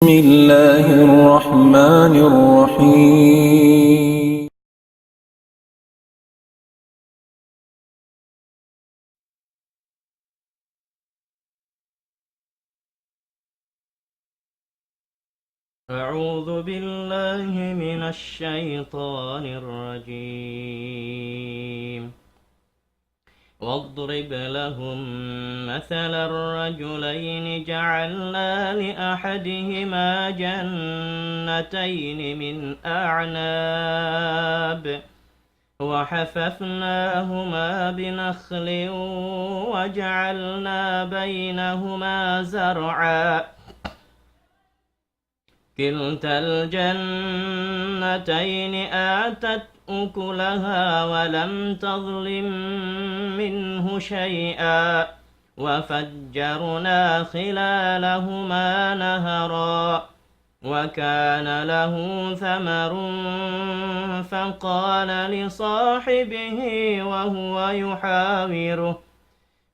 بسم الله الرحمن الرحيم. أعوذ بالله من الشيطان الرجيم. واضرب لهم مثل الرجلين جعلنا لأحدهما جنتين من أعناب وحففناهما بنخل وجعلنا بينهما زرعا كلتا الجنتين آتت أكلها ولم تظلم منه شيئا وفجرنا خلالهما نهرا وكان له ثمر فقال لصاحبه وهو يحاوره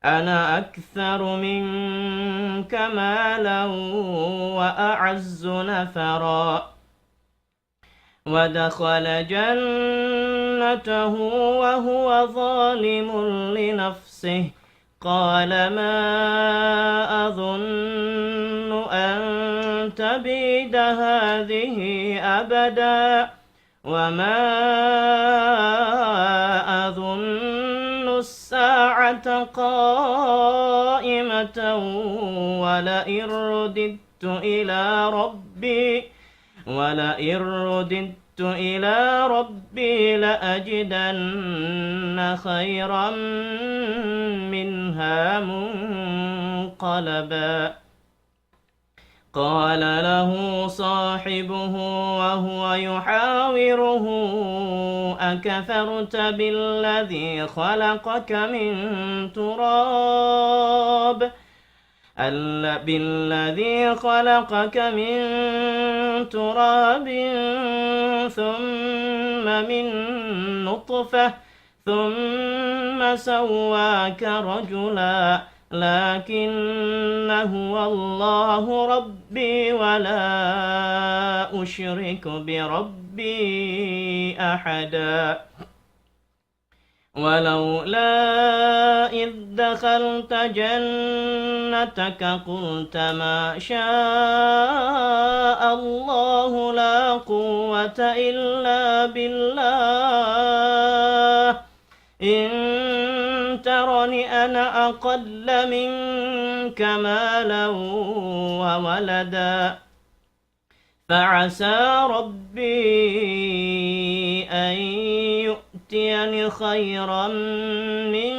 أنا أكثر منك مالا وأعز نفرا ودخل جنته وهو ظالم لنفسه قال ما أظن أن تبيد هذه أبدا وما أظن الساعة قائمة ولئن رددت إلى ربي لأجدن خيرا منها منقلبا قال له صاحبه وهو يحاوره أكفرت بالذي خلقك من تراب ثم من نطفة ثم سواك رجلا لكن هو الله ربي ولا أشرك بربي أحدا ولولا إذ دخلت جنتك قلت ما شاء الله لا قوة إلا بالله إن ترني أنا أقل منك مالا وولدا فعسى ربي أن يؤتيني خيرا من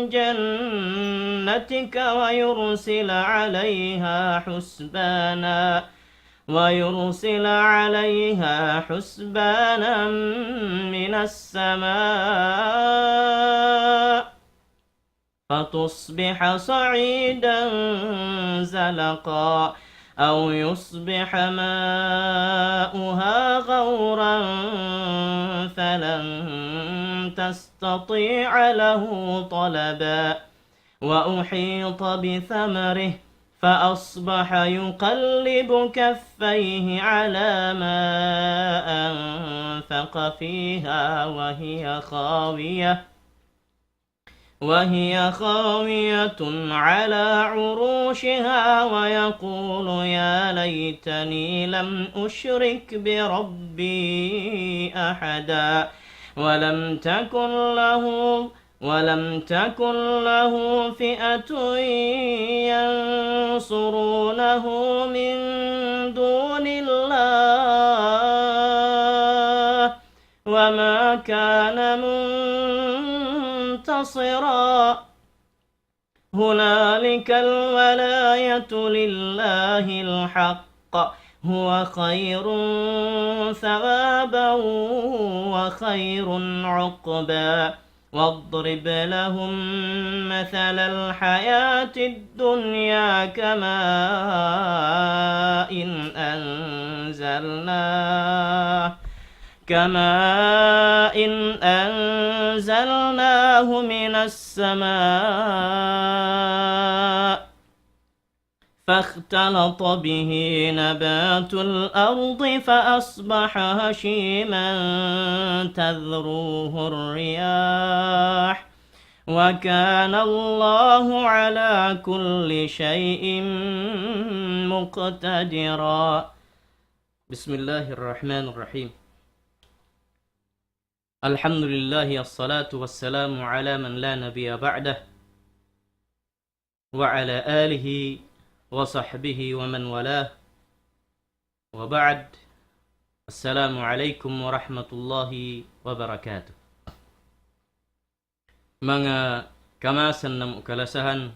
جنتك ويرسل عليها حسبانا من السماء فتصبح صعيدا زلقا أو يصبح ماؤها غورا فلن تستطيع له طلبا وأحيط بثمره فأصبح يقلب كفيه على ما أنفق فيها وهي خاوية على عروشها ويقول يا ليتني لم أشرك بربي أحدا ولم تكن له فئة ينصرونه من دون الله وما كان منتصرا هنالك الولاية لله الحق هو خير ثوابا وخير عقبا واضرب لهم مثل الحياة الدنيا كماء إن أنزلناه من السماء فاختلط به نبات الأرض فأصبح هشيما تذروه الرياح وكان الله على كل شيء مقتدرا. بسم الله الرحمن الرحيم. الحمد لله الصلاة والسلام على من لا نبي بعده وعلى آله وصحبه ومن والاه وبعد. السلام عليكم ورحمة الله وبركاته. Mga kamasan na mukalasahan,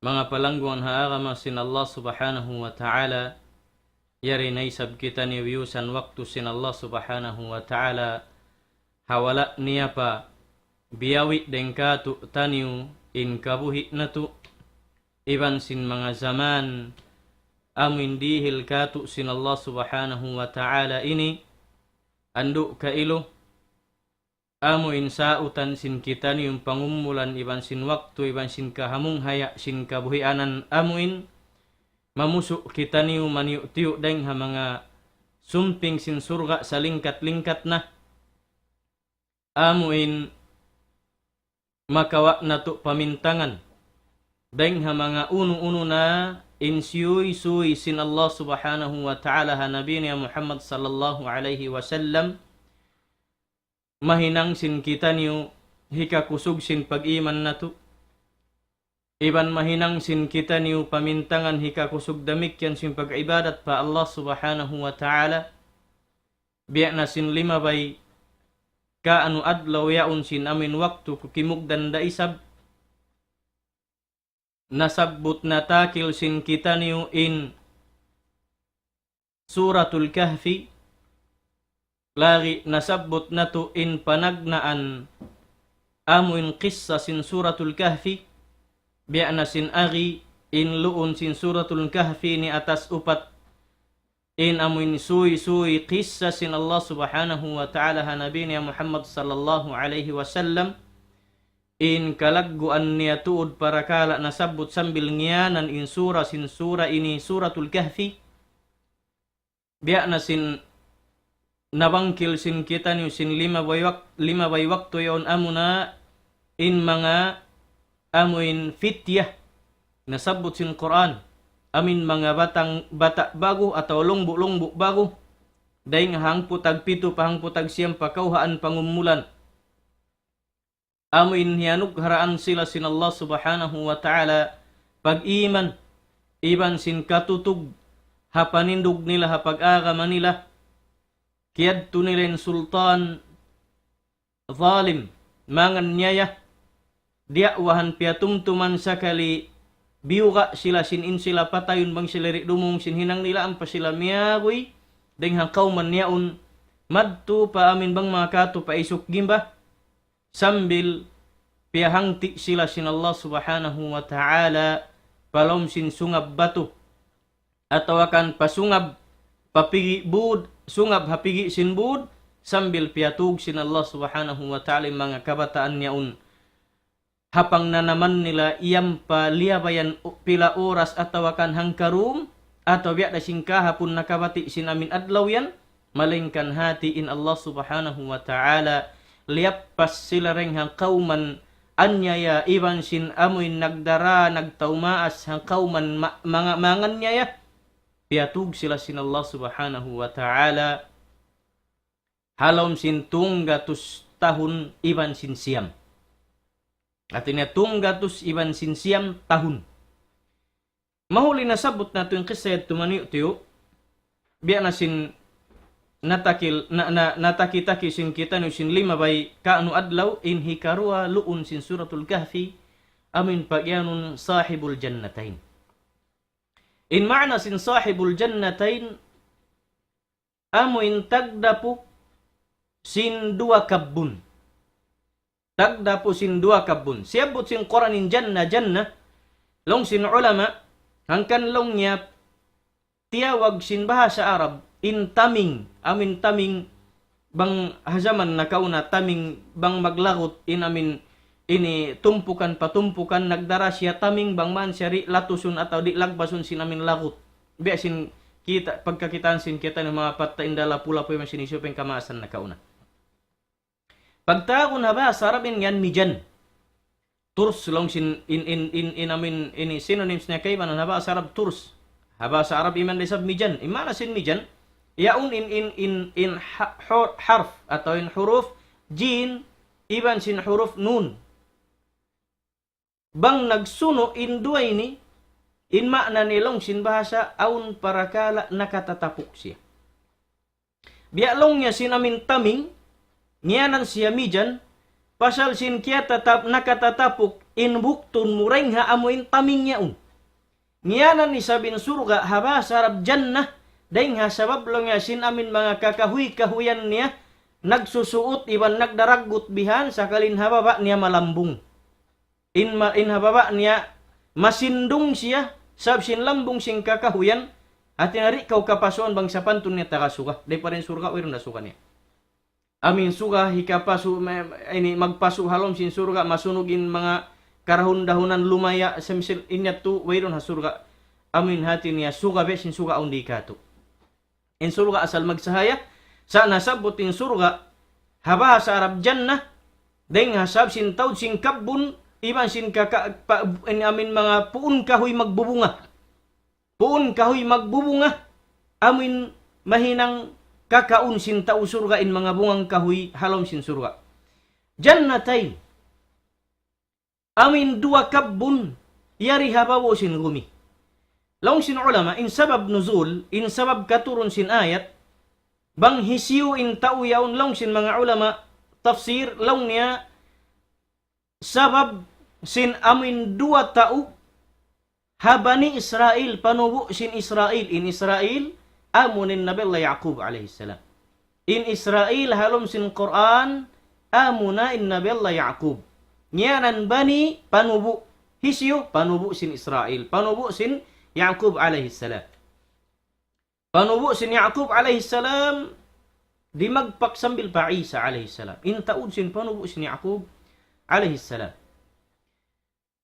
mga palangguan haagama sin Allah subhanahu wa ta'ala, yari na isab kita ni wiyusan waktu sin Allah subhanahu wa ta'ala, hawala niya pa, biyawi dengkatu taniu in kabuhi na tu, iban sin mga zaman, amin dihil katu sin Allah subhanahu wa ta'ala ini, andu ka ilo, amo insautan sin kita ni yung pangumulan iban sin waktu iban sin kahamung haya sin kabuhianan amuin mamusuk kita ni yung maniutiyo deng ha mga sumping sin surga sa lingkat-lingkat na amuin makawa na to pamintangan deng ha mga uno-uno na insuy-suy sin Allah subhanahu wa ta'ala ha Nabi niya Muhammad sallallahu alaihi wasallam mahinang sin kita niyo hikakusog sin pag-iman na to. Iban mahinang sin kita niyo pamintangan hikakusog damik yan sin pag-ibadat pa Allah subhanahu wa ta'ala. Biya na sin lima bay kaanu adlaw yaun sin amin waktu kukimugdan da isab. Nasabbut na takil sin kita niyo in Suratul Kahfi. Lagi nasabot na to in panagnaan amuin qissa sin Suratul Kahfi. Biya na sin ari in luon sin Suratul Kahfi ni atas upat in amuin suy-suy qissa sin Allah subhanahu wa ta'ala ha Nabi niya Muhammad sallallahu alaihi wasallam in kalagguan niya tuod para kala nasabot sambil ngiyanan in sura sin sura ini Suratul Kahfi. Biya na sin nabangkil sin kita niyo sin lima bay waktu yon amuna in mga amuin fityah nasabot sin Quran amin mga bata bago atau lungbu bago daing hangputag pito pahangputag siyam pakauhaan pangumulan amuin hianug haraan sila sin Allah subhanahu wa ta'ala pag-iman iban sin katutug hapanindog nila hapag-agama nila kiyad tunilen sultan zalim mangan nyaya diakwahan piatumtuman sakali biuga sila sin sila patayon bang sila dumong sin hinang nila ang pasila miyagoy denghang kauman niyaon madto pa amin bang mga kato pa isuk gimba sambil piahangti sila sin Allah subhanahu wa ta'ala palom sin sungab batu atau akan pasungab papigi bud sungab hapigi sin bud sambil piatug sin Allah subhanahu wa ta'ala mga kabataan niyaon hapang na naman nila iyam pa liabayan pila oras atau akan hangkarum atau biya da sing kahapon nakabati sin amin adlaw yan malingkan hati in Allah subhanahu wa ta'ala liappas sila reng hang kauman anyaya iban sin amoy nagdara nagtaumaas hang kauman mga mangan nyaya piatug sila sin Allah subhanahu wa ta'ala halom sin tunggatus tahun iban sin siyam. Artinya tunggatus iban sin siyam tahun. Mahuli nasabot na ito yung kisayad tumaniyo tiyo. Biya na sin natakitaki sin kita no sin lima bay kaanu adlaw in hikarua luun sin Suratul Kahfi amin pagyanun sahibul jannatain. In ma'na sin sahibul jannatain amo in tagdapu sin dua kabun. Tagdapu sin dua kabun. Siyabot sin Quran in janna long sin ulama hangkan long niya tiyawag sin bahasa Arab in taming amin taming bang hazaman na kauna taming bang maglagot in amin ini tumpukan patumpukan nagdara siya taming bangman siya ri latusun atau di lagbasun sinamin lagut. Biasin kita pagkakitaan sin kita ng mga pataindala pula po yung sinisupeng kamasan na kauna. Pagtaon na ba sarabin yan mijan. Turs long sin in amin ini synonyms niya kay man haba sa Arab turs. Haba sa Arab iman lisab mijan. Imana sin mijan? Yaun in harf atau in huruf jin iban sin huruf nun. Bang nagsuno in dua ini, in makna nilong sin bahasa, aun parakala nakatatapok siya. Bialong niya sinamin taming, ngiyanan siya mijan, pasal sin kiya nakatatapok, in buktun mureng ha amuin taming niya un. Ngiyanan ni sabin surga, haba sarab jannah, dahing ha sabab long niya sin amin mga kakahuy-kahuyan niya, nagsusuot, iban nagdaragut bihan, sakalin hababa niya malambung. In hababa niya masindong siya sab sin lambung sing kakahuyan at tinari kau kapasuan bang sa pantun niya takasuka day pa rin surga o na suka niya amin suga hikapasu ini magpasu halom sin surga masunugin mga karahun-dahunan lumaya semsil inyat tu wairon ha surga amin hati niya suga be sin suga undi kato in surga asal magsahaya sa nasabot in surga haba sa Arab jannah deng hasab sin taud sin kabun iban sin amin mga puun kahoy magbubunga. Puun kahoy magbubunga. Amin mahinang kakaun sin tao surga in mga bungang kahoy halom sin surga. Jannatay. Amin dua kabbun. Yari habawo sin gumi. Long sin ulama in sabab nuzul, in sabab katurun sin ayat, bang hisiu in tao yaun long sin mga ulama tafsir long niya sabab sin amin dua tao habani Israel panubo sin Israel in Israel amunin Nabi Allah Yaqub alaihi salam in Israel halom sin Quran amuna in Nabi Allah Yaqub nyanan bani panubo hisyo panubo sin Israel panubo sin Yaqub alaihi salam panubo sin Yaqub alaihi salam di magpak sambil pa Isa alaihi salam in taud sin panubo sin Yaqub alaihi salam.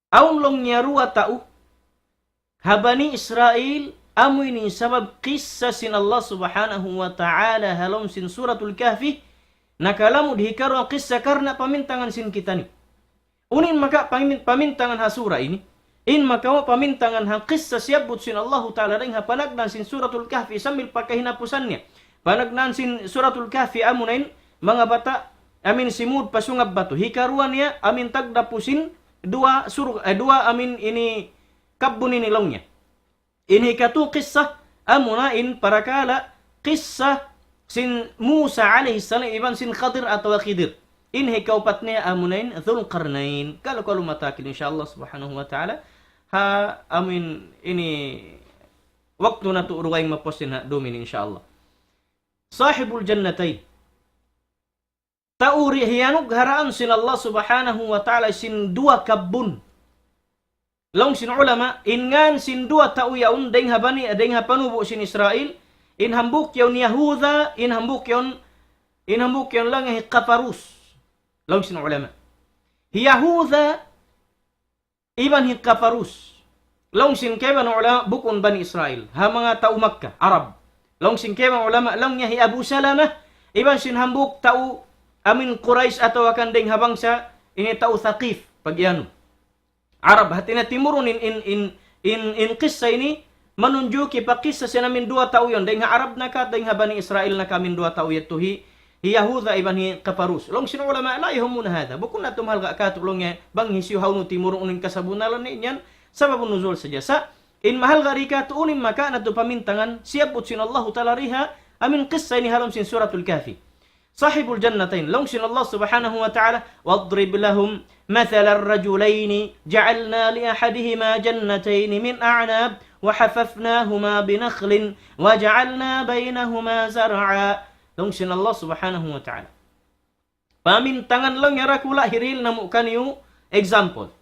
Aun long niya ruwa tao, habani Israel, amoy ni sabab kisah sin Allah subhanahu wa ta'ala halom sin suratul kahfi, nakalamud hikaru ang kisah karna pamintangan sin kita ni. Unin maka pamintangan ha sura ini, in maka pamintangan ha kisah siyabot sin Allah ta'ala ring ha panagnan sin suratul kahfi sambil pakahinapusan niya. Panagnan sin suratul kahfi amunain mga bata amin simud pasungab batu hikaruan niya amin tagdapusin dua amin ini kabbun ini longnya ini katu kisah amunain parakala kisah sin Musa alaihi salam iban sin Khadir atau Khidir ini kaupat niya amunain Dzulqarnain kalau matakil insyaallah subhanahu wa ta'ala ha amin ini waktu na tu ruwaing mapostin ha domin insyaallah sahibul jannatain tauri hiyanug haraan sin Allah subhanahu wa ta'ala sin dua kabbun. Long sin ulama, ingan sin dua tau yaun deng habani deng hapanubo sin Israel, in hambuk yaun Yahuda, in hambuk yaun lang hikaparus. Long sin ulama. Yahuda iban hikaparus. Long sin keban ulama bukun bani Israel, ha mga tau Makkah, Arab. Long sin keban ulama lang niya hi Abu Salamah, iban sin hambuk tau amin Quraisy atau akan deng habang sa ini tau Thaqif pagiano Arab hatina timurun in kisah ini menunjuki pakisah sinamin dua tau yon deng Arab naka deng Bani Israel naka min dua tau yatuhi Yahuda iban hi kaparus long sinu ulama la yahumuna hada bukun atum hal ga katulong ya bang hisiu haunu timurun unin kasabunalan ni yan sababun nuzul saja sa in mahal garika tu unim maka natu pamintangan siaput sin Allah taala riha amin kisah ini halom sin suratul kahfi صاحب الجنتين لونشن الله سبحانه وتعالى واضرب لهم مثل الرجلين جعلنا لأحدهما جنتين من أعناب وحففناهما بنخل وجعلنا بينهما زرعا لونشن الله سبحانه وتعالى pamintangan long ya rakula hiril namukan yu example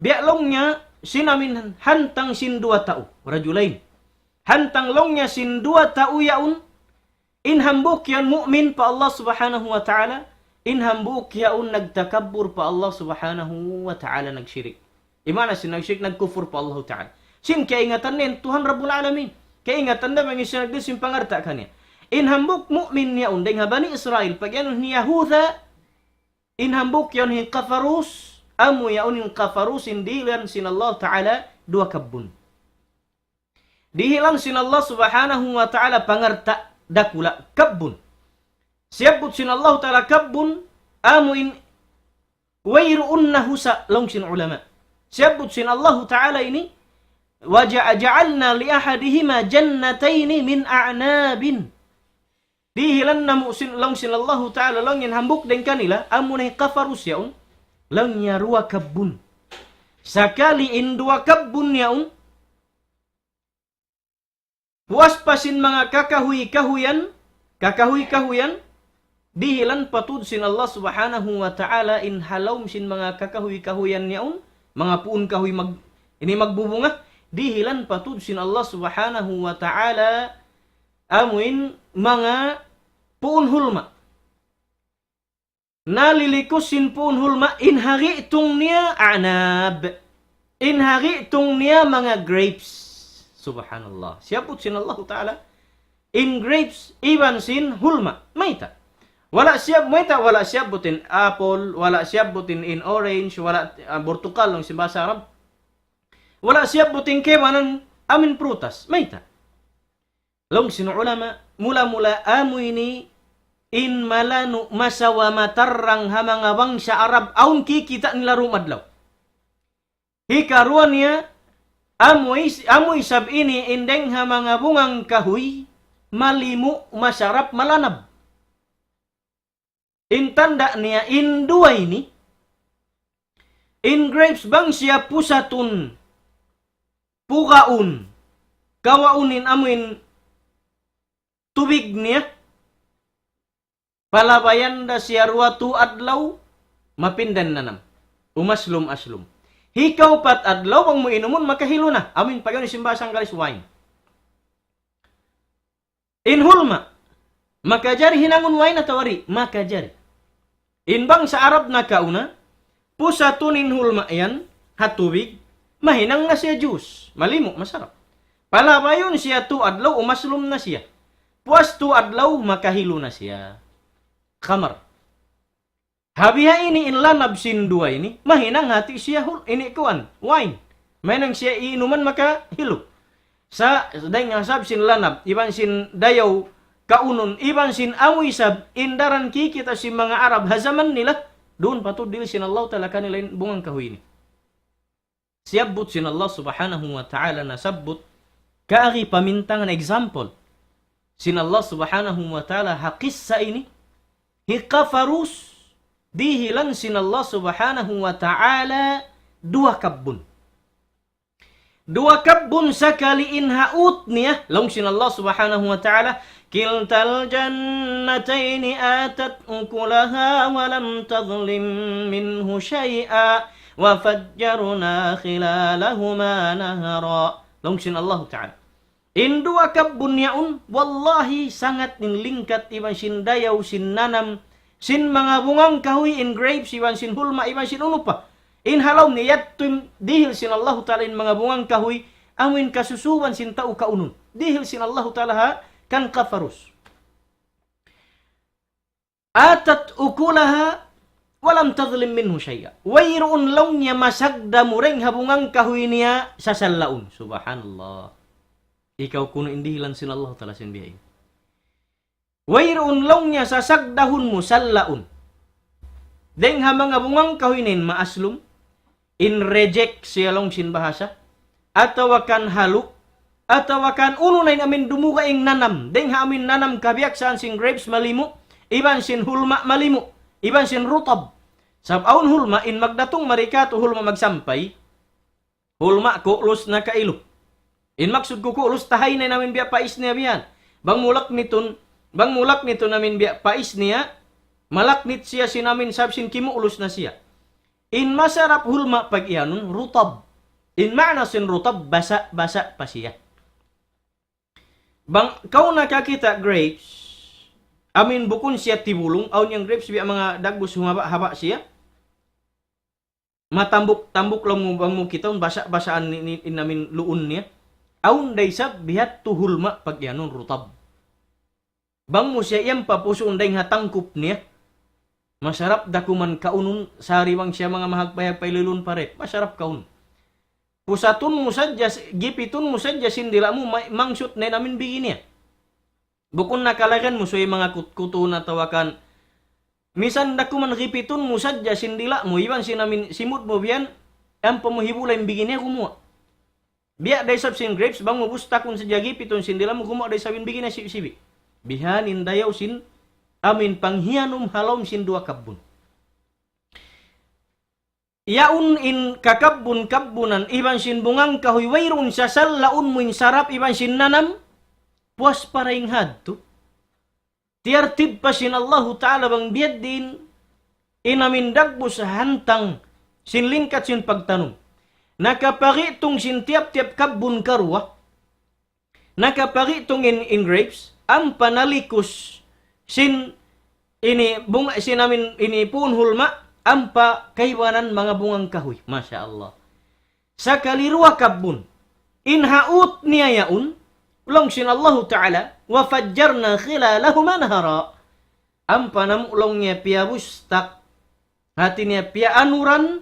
biak longnya sinamin hantang sin dua tau rajulain hantang longnya sin dua tau yaun in hambuk yan mu'min pa Allah subhanahu wa ta'ala inhambuk yaon nagtakabbur pa Allah subhanahu wa ta'ala nagsyirik. Imana sin nagsyirik nagkufur pa Allah ta'ala. Sin kaingatan nin Tuhan Rabbul Alamin. Kaingatan na mga siya nagdisim pangarta kanya. Inhambuk mu'min yaon deng Bani Israel pag yan ni Yahuda inhambuk yaon hin kafarus amu yaon hin kafarus indilan sin Allah ta'ala dua kabbun. Dihilang sin Allah subhanahu wa ta'ala pangarta dakula kabbun. Siyabot sin Allah ta'ala kabbun amuin wayruunnahu sa long sin ulama. Siyabot sin Allah ta'ala ini waja'alna li ahadihima jannataini min a'nabin. Dihilan na mo sin long sin Allah ta'ala long yan hambuk den kanila amunay kafarus yaon long yarua kabbun. Sakali in dua kabbun yaon puas pasin mga kakahuy-kahuyan dihilan patud sin Allah subhanahu wa ta'ala in halawm sin mga kakahuy-kahuyan yaon, mga puun kahuy ini magbubunga, dihilan patud sin Allah subhanahu wa ta'ala amuin mga puun hulma. Nalilikos sin puun hulma, in hari'tung niya anab. In hari'tung niya mga grapes. Subhanallah. Siyapot sin Allah ta'ala in grapes, iban sin hulma. Mayta. Wala siyabutin apple, wala siyabutin in orange, wala bortukal ng simbasa Arab. Wala siyabutin kewanan amin prutas. Mayta. Long sin ulama, mula-mula amoy ni in malanu masawa matarrang hamangawang sa Arab aun kikita nila rumadlaw. Hikaruan niya amoy sab ini indeng ha mga bungang kahoy malimu masarap malanab. Intanda niya in dua ini in grapes bang siya pusatun pugaun kawaunin amuin tubig niya palabayan da siya ruwatu adlaw mapindan nanam umaslum-aslum. Hikaw pat adlaw ang mo inumun makahilo na. Amin pagyan simbasang galis wine. In hulma makajari hinangon wine na tawari makajari. In bang sa Arab na kauna pusatun in hulma yan hatubig mahinang na siya juice. Malimo masarap. Palabayon siya tu adlaw umaslum na siya. Puas tu adlaw makahilo na siya. Kamar. Habiha ini in lanab sin dua ini, mahinang hati siya ini kuan, wine. Mahinang siya iinuman makahilo. Sa dahil nga sab sin lanab, iban sin dayaw kaunon, iban sin amoy sab, indaran kikita si mga Arab, hazaman nila, doon patudil sin Allah ta'ala kanila bungang kahoy ini. Siyabot sin Allah subhanahu wa ta'ala na sabot, kaari pamintangan example. Sin Allah subhanahu wa ta'ala hakis sa ini, hikafarus, dihilan sin Allah subhanahu wa ta'ala dua kabbun. Dua kabbun sakali inhaut niya. Long sin Allah subhanahu wa ta'ala kiltal jannataini atat ukulaha walam tadlim minhu syai'a wa fajjarna khilalahuma nahara. Long sin Allah ta'ala in dua kabbun yaun wallahi sangat ninlingkat iban sin dayaw sin nanam sin mga bungang kahoy in grapes, iban sin hulma, iban sin uno pa. In halaw niyat dihil sin Allah ta'ala in mga bungang kahoy, amin kasusuban sin tao kaunon. Dihil sin Allah ta'ala ha, kan kafarus. Atat ukulaha, walam tadlim minhu syai'a. Wayroon law niya masagda mureng habungang kahoy niya sa salaun. Subhanallah. Ikaw kuno indihilan sin Allah ta'ala sin bihay. Wayroon long niya sa sagdahon mo salaun. Deng ha mga bungang kahuinin maaslum, in reject siya long sin bahasa, atawakan haluk, atawakan uno na amin dumuga ing nanam. Deng ha amin nanam kabiyak saan sin grapes malimu, iban sin hulma malimu, iban sin rutab. Sabaon hulma in magdatong marikato hulma magsampay, hulma ko ulus na kailo. In maksud ko ulus tahay na namin biya pais niya biyan. Bang mulak nito namin biya pais niya, malaknit siya sinamin sabsin kimuulos na siya. In masarap hulma pag iyanun, rutab. In ma'na sin rutab, basa-basa pa siya. Bang kau nakakita grapes, Amin bukun siya tibulong, aun yang grapes biya mga dagbos humaba-haba siya. Matambok-tambok lang mo bang mo kita, basa-basaan ni namin luun niya. Aun day sab bihat tuhulma pag yanon rutab. Bang mo siya iyang papuso unday nga tangkup niya. Masarap dakuman kaunun sariwang siya mga mahagpayag pailulun paret. Masarap kaun. Pusatun mo sadya, gipitun mo sadya, sindila mo, mangsut na namin bigin niya. Bukon nakalagan mo, so yung mga kuto na tawakan, misan dakuman gipitun mo sadya, sindila mo, iban sinamin, simut mo biyan, ang pamuhibula yung bigin niya kumuha. Biya day sab sin grapes, bang mo busta kung sadya gipitun, sindila mo kumuha day sabin bigin niya sibi. Bihanin dayaw sin, amin panghianum halom sin dua kabun. Yaun in kakabun-kabunan, iban sin bungang kahoy, wayron sa laun mo in sarap, iban sin nanam, puas paraing hadto. Tiartib pa sin Allah Ta'ala bang biyad din, inamindag mo sa hantang, sin lingkat sin pagtanong. Nakaparitong sin tiap-tiap kabun karwa, nakaparitong in grapes, ang panalikos, sin namin ini pun hulma, ampa kaywanan mga bungang kahoy. Masya Allah. Sa kalirwa kabun, inhaut niya yaun, ulong sin Allah Ta'ala, wa fajjarna khilalahuma nahara. Ampa nam ulong niya piya bustak, hati niya piya anuran,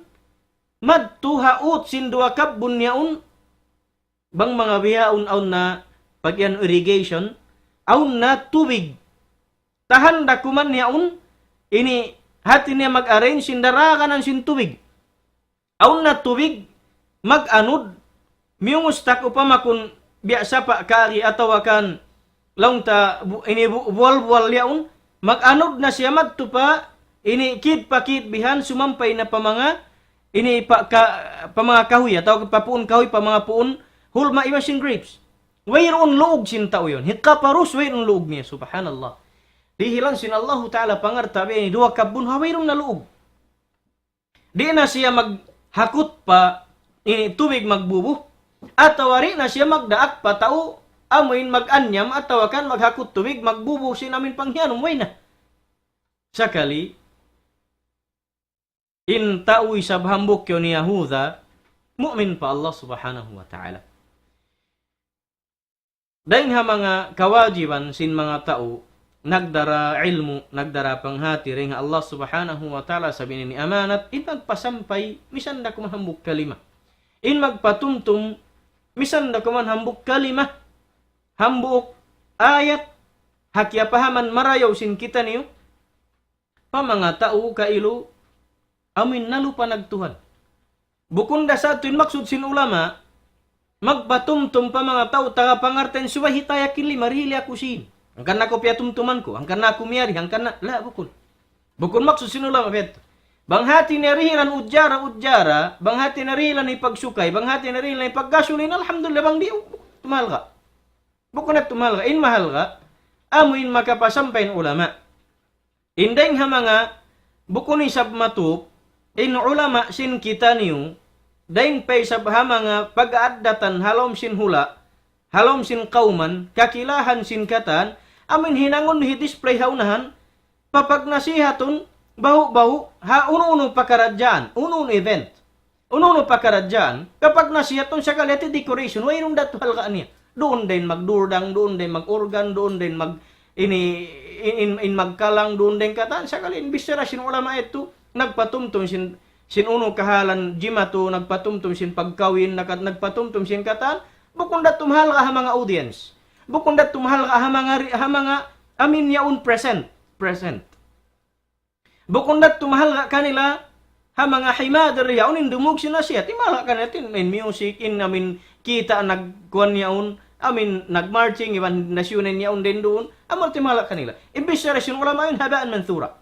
madtu haut sin dua kabun yaun, bang mga biyaun-aun na pagyan irrigation, aun na tubig. Tahan dakuman yaun, ini hati niya mag-arrange sin darakanan sin tubig. Aun na tubig, mag-anod, miyungustak upamakun biasa pa kari ataw akan lang ta ini buwal-buwal yaun, mag-anod na siya madtupa, ini kid pakit bihan sumampay na pamanga, ini pamanga kahoy, ataw papuon kahoy, pamanga puon, hulma iba sin grapes. Wayron luog sin tao yun. Hikaparus wayron luog niya. Subhanallah. Dihilan sin Allah Ta'ala pangartabi ni dua kabun hawayron na luog. Di na siya maghakot pa ini tubig magbubuh. At tawari na siya magdaak pa tao amoin mag-anyam at tawakan maghakot tubig magbubuh sin amin panghianong way na. Sakali in tao'y sabhambok yun ni Yahuda mu'min pa Allah Subhanahu wa Ta'ala. Dahil nga mga kawajiban sin mga tao, nagdara ilmu, nagdara panghati rin Allah Subhanahu wa Ta'ala sabi ni amanat, in magpasampay, misan da kuman hambuk kalima. In magpatumtum, misan da kuman hambuk kalima, hambuk ayat, hakya pahaman marayaw sin kita niyo, pa mga tao kailo, amin nalupa nagtuhan. Bukunda sa ito'y maksud sin ulama, magpatumtum pa mga tao, taga pangarten suwa hitaya kili, marili ako sin. Angkan na ko piatumtuman ko, angkan na ako miyari, angkan na, la, bukun. Bukun maksud sin ulama, piato. Banghati na rihilan udjara, banghati na rihilan ipagsukay, banghati na rihilan ipaggasulin, alhamdulillah, bang di, tumal ka. Bukun na tumal ka, in mahal ka, amuin makapasampayin ulama. Indeng ha mga, bukun isab matup, in ulama sin kita niyo, dain pay sa mga pag-addatan halom sin hula, halom sin kauman, kakilahan sin katan, amin hinangon hi-display haunahan, papag nasihatun, bahu-bahu, ha uno-uno pakaradyan, uno-uno event, uno-uno pakaradyan, kapag nasihatun sa kalete decoration, wayrong datuhal ka niya. Doon din magdurdang, doon din mag-organ, doon din magkalang, doon din katan, sa kalin, bisera sin ulama ito, nagpatumtum sin uno kahalan jimato, nagpatumtum sin pagkawin, nagpatumtum sin katan, bukong dat tumahal ka ha mga audience. Bukong dat tumahal ka ha mga amin yaun present. Bukong dat tumahal ka kanila ha mga himader yaun, indumog sila siya. Timala ka natin in music, in amin kita nagkuhan yaun, amin nagmarching, iban nasyonin yaun din doon, amal timala kanila. Imbis sa rasin ulama yun, habaan manthura.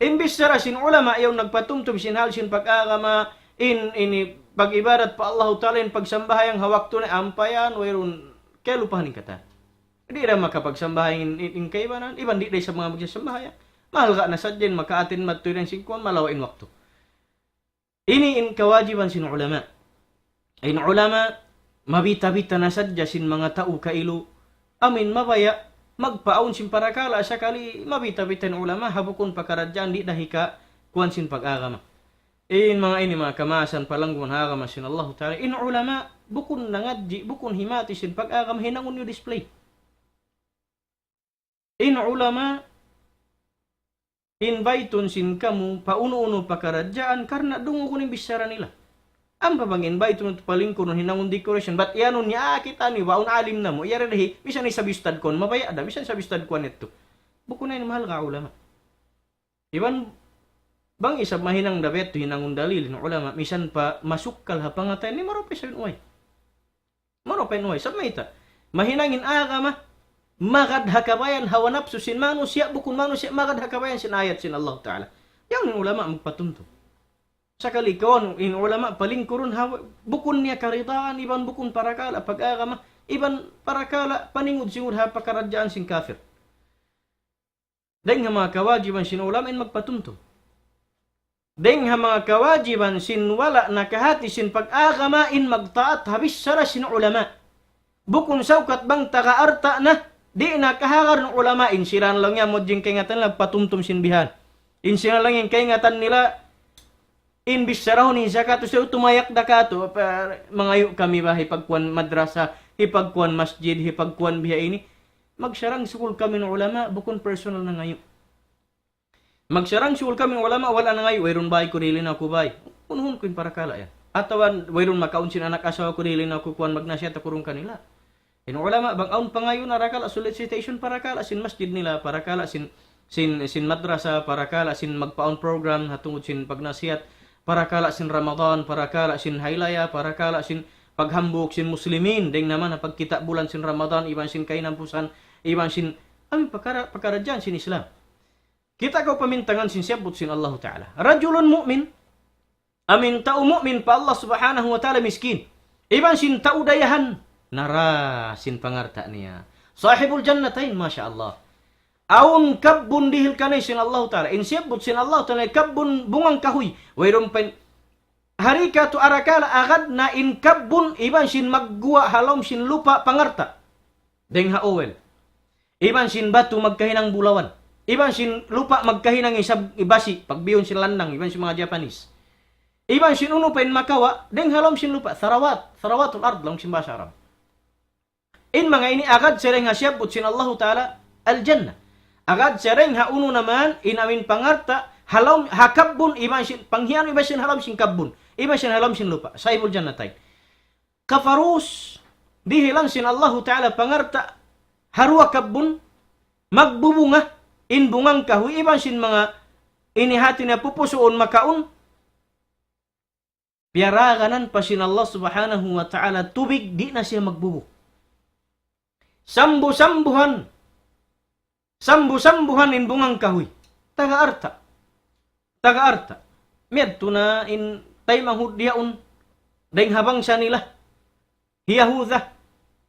Imbis sa rasin ulama yaun, nagpatumtum sin hal sin pag-agama, ini pag-ibadat pa Allah Ta'ala in pagsambahayang hawak to na ampayan, wayron kaya lupahanin kata. Hindi na makapagsambahayin in kaibanan, iban di sa mga magsasambahayan. Mahal ka na sadyan, makaatin matuloy ng singkwan, malawain wakto. Ini in kawajiban sin ulama. In ulama, mabita-bita na sadya sin mga tao kailo, amin mabaya, magpaon sin parakala sakali mabita-bitan ulama habukon pakaradyan di dahika kuan sin pag-agama. In mga ini mga kamasan palanggon hagama sin Allah Ta'ala. In ulama bukon nangadji bukon himati sin pag-agama hinangon yung display. In ulama inviteon sin kamu pauno-uno pakaradyan karena dungo kuning bisara nila. Ang pabang-invite mo palingkod ng hinangon decoration. Ba't yanon niya kita ni waon alim na mo. Iyara dahi, bisan sa bistad kon. Mabaya da, bisan sa bistad kon ito. Buko na yun mahal ka ulama. Iwan, bang isa mahinang dabet to hinangon dalil ng ulama. Misan pa masukal ha pangatay ni maropay sa yun uway. Maropay uway. Sab may ita. Mahinangin agama. Magad hakabayan hawanap susin manusia. Bukun manusia magad hakabayan sin ayat sin Allah Ta'ala. Yang ng ulama magpatunto. Sakali kawan in ulama palingkurun bukun niya karidaan iban bukun parakala pag-agama iban parakala paningud singud ha pakaradjaan sing kafir. Deng mga kawajiban sin ulama in magpatunto. Deng mga kawajiban sin wala nakahati sin pag-agama in magtaat habis sara sin ulama. Bukun saukat bang taga-arta na di nakahagar ng ulama in siran lang niya modjing kaingatan lang patumtum sin bihan. In siran lang yung kaingatan nila imbis sarahon ni zakat so tumayak dakato mangayo kami ba hipagkuan madrasa hipagkuan masjid hipagkuan biya ini magsarang sukul kami ng ulama bukon personal na ngayo magsarang sukul kami ng ulama wala na ngayo wayron bay ko dili na ko bay unhun ko para kala ya atawan wayron makaon sin anak asawa ko dili na ko kuan magnasihat kurung kanila in ulama bang aun pangayo na rakala solicitation para kala sin masjid nila para kala sin madrasa para kala sin magpaon program hatungod sin pagnasihat para kala sin Ramadan, para kala sin Haylaya, para kala sin paghambok sin muslimin. Deng naman na pagkita bulan sin Ramadan, iban sin kainampusan, iban sin amin pakaradyan sin Islam. Kita kau pamintangan sin siyabot sin Allah Ta'ala. Rajulun mu'min, amin tau mu'min pa Allah Subhanahu wa Ta'ala miskin. Iban sin tau dayahan, nara sin pangarta niya. Sahibul jannatain, Masya Allah. Aun kabbun dihil kanay sin Allah Ta'ala. Insyabot sin Allah Ta'ala kabbun bungang kahoy. Wayron pen harika tu arakala agad na in kabbun iban sin magguwa halom sin lupa pangarta. Deng haowel. Iban sin batu magkahinang bulawan. Iban sin lupa magkahinang isab ibasi. Pagbiyon sin landang. Iban sin mga Japanese. Iban sin uno pen makawa. Deng halom sin lupa. Tharawatul ard lang sin basaram. In mga ini agad sereng hasyabot sin Allah Ta'ala al-jannah. Agad sereng hauno naman inamin pangarta halom hakabbun iban sin panghian iban sin halom sin kabbun iban sin halom sin lupa saibul jannatain kafarus dihilang sin Allah Ta'ala pangarta harwa kabbun magbubunga in bungang kahoy iban sin mga inihati na pupusuon makaon piaraganan pa sin Allah Subhanahu wa Ta'ala tubig di na siya magbubu Sambu-sambuhan in bungang kahoy. Taga-arta. Medto na in taymang hudyaun. Daing habang siya nila. Hiyahuda.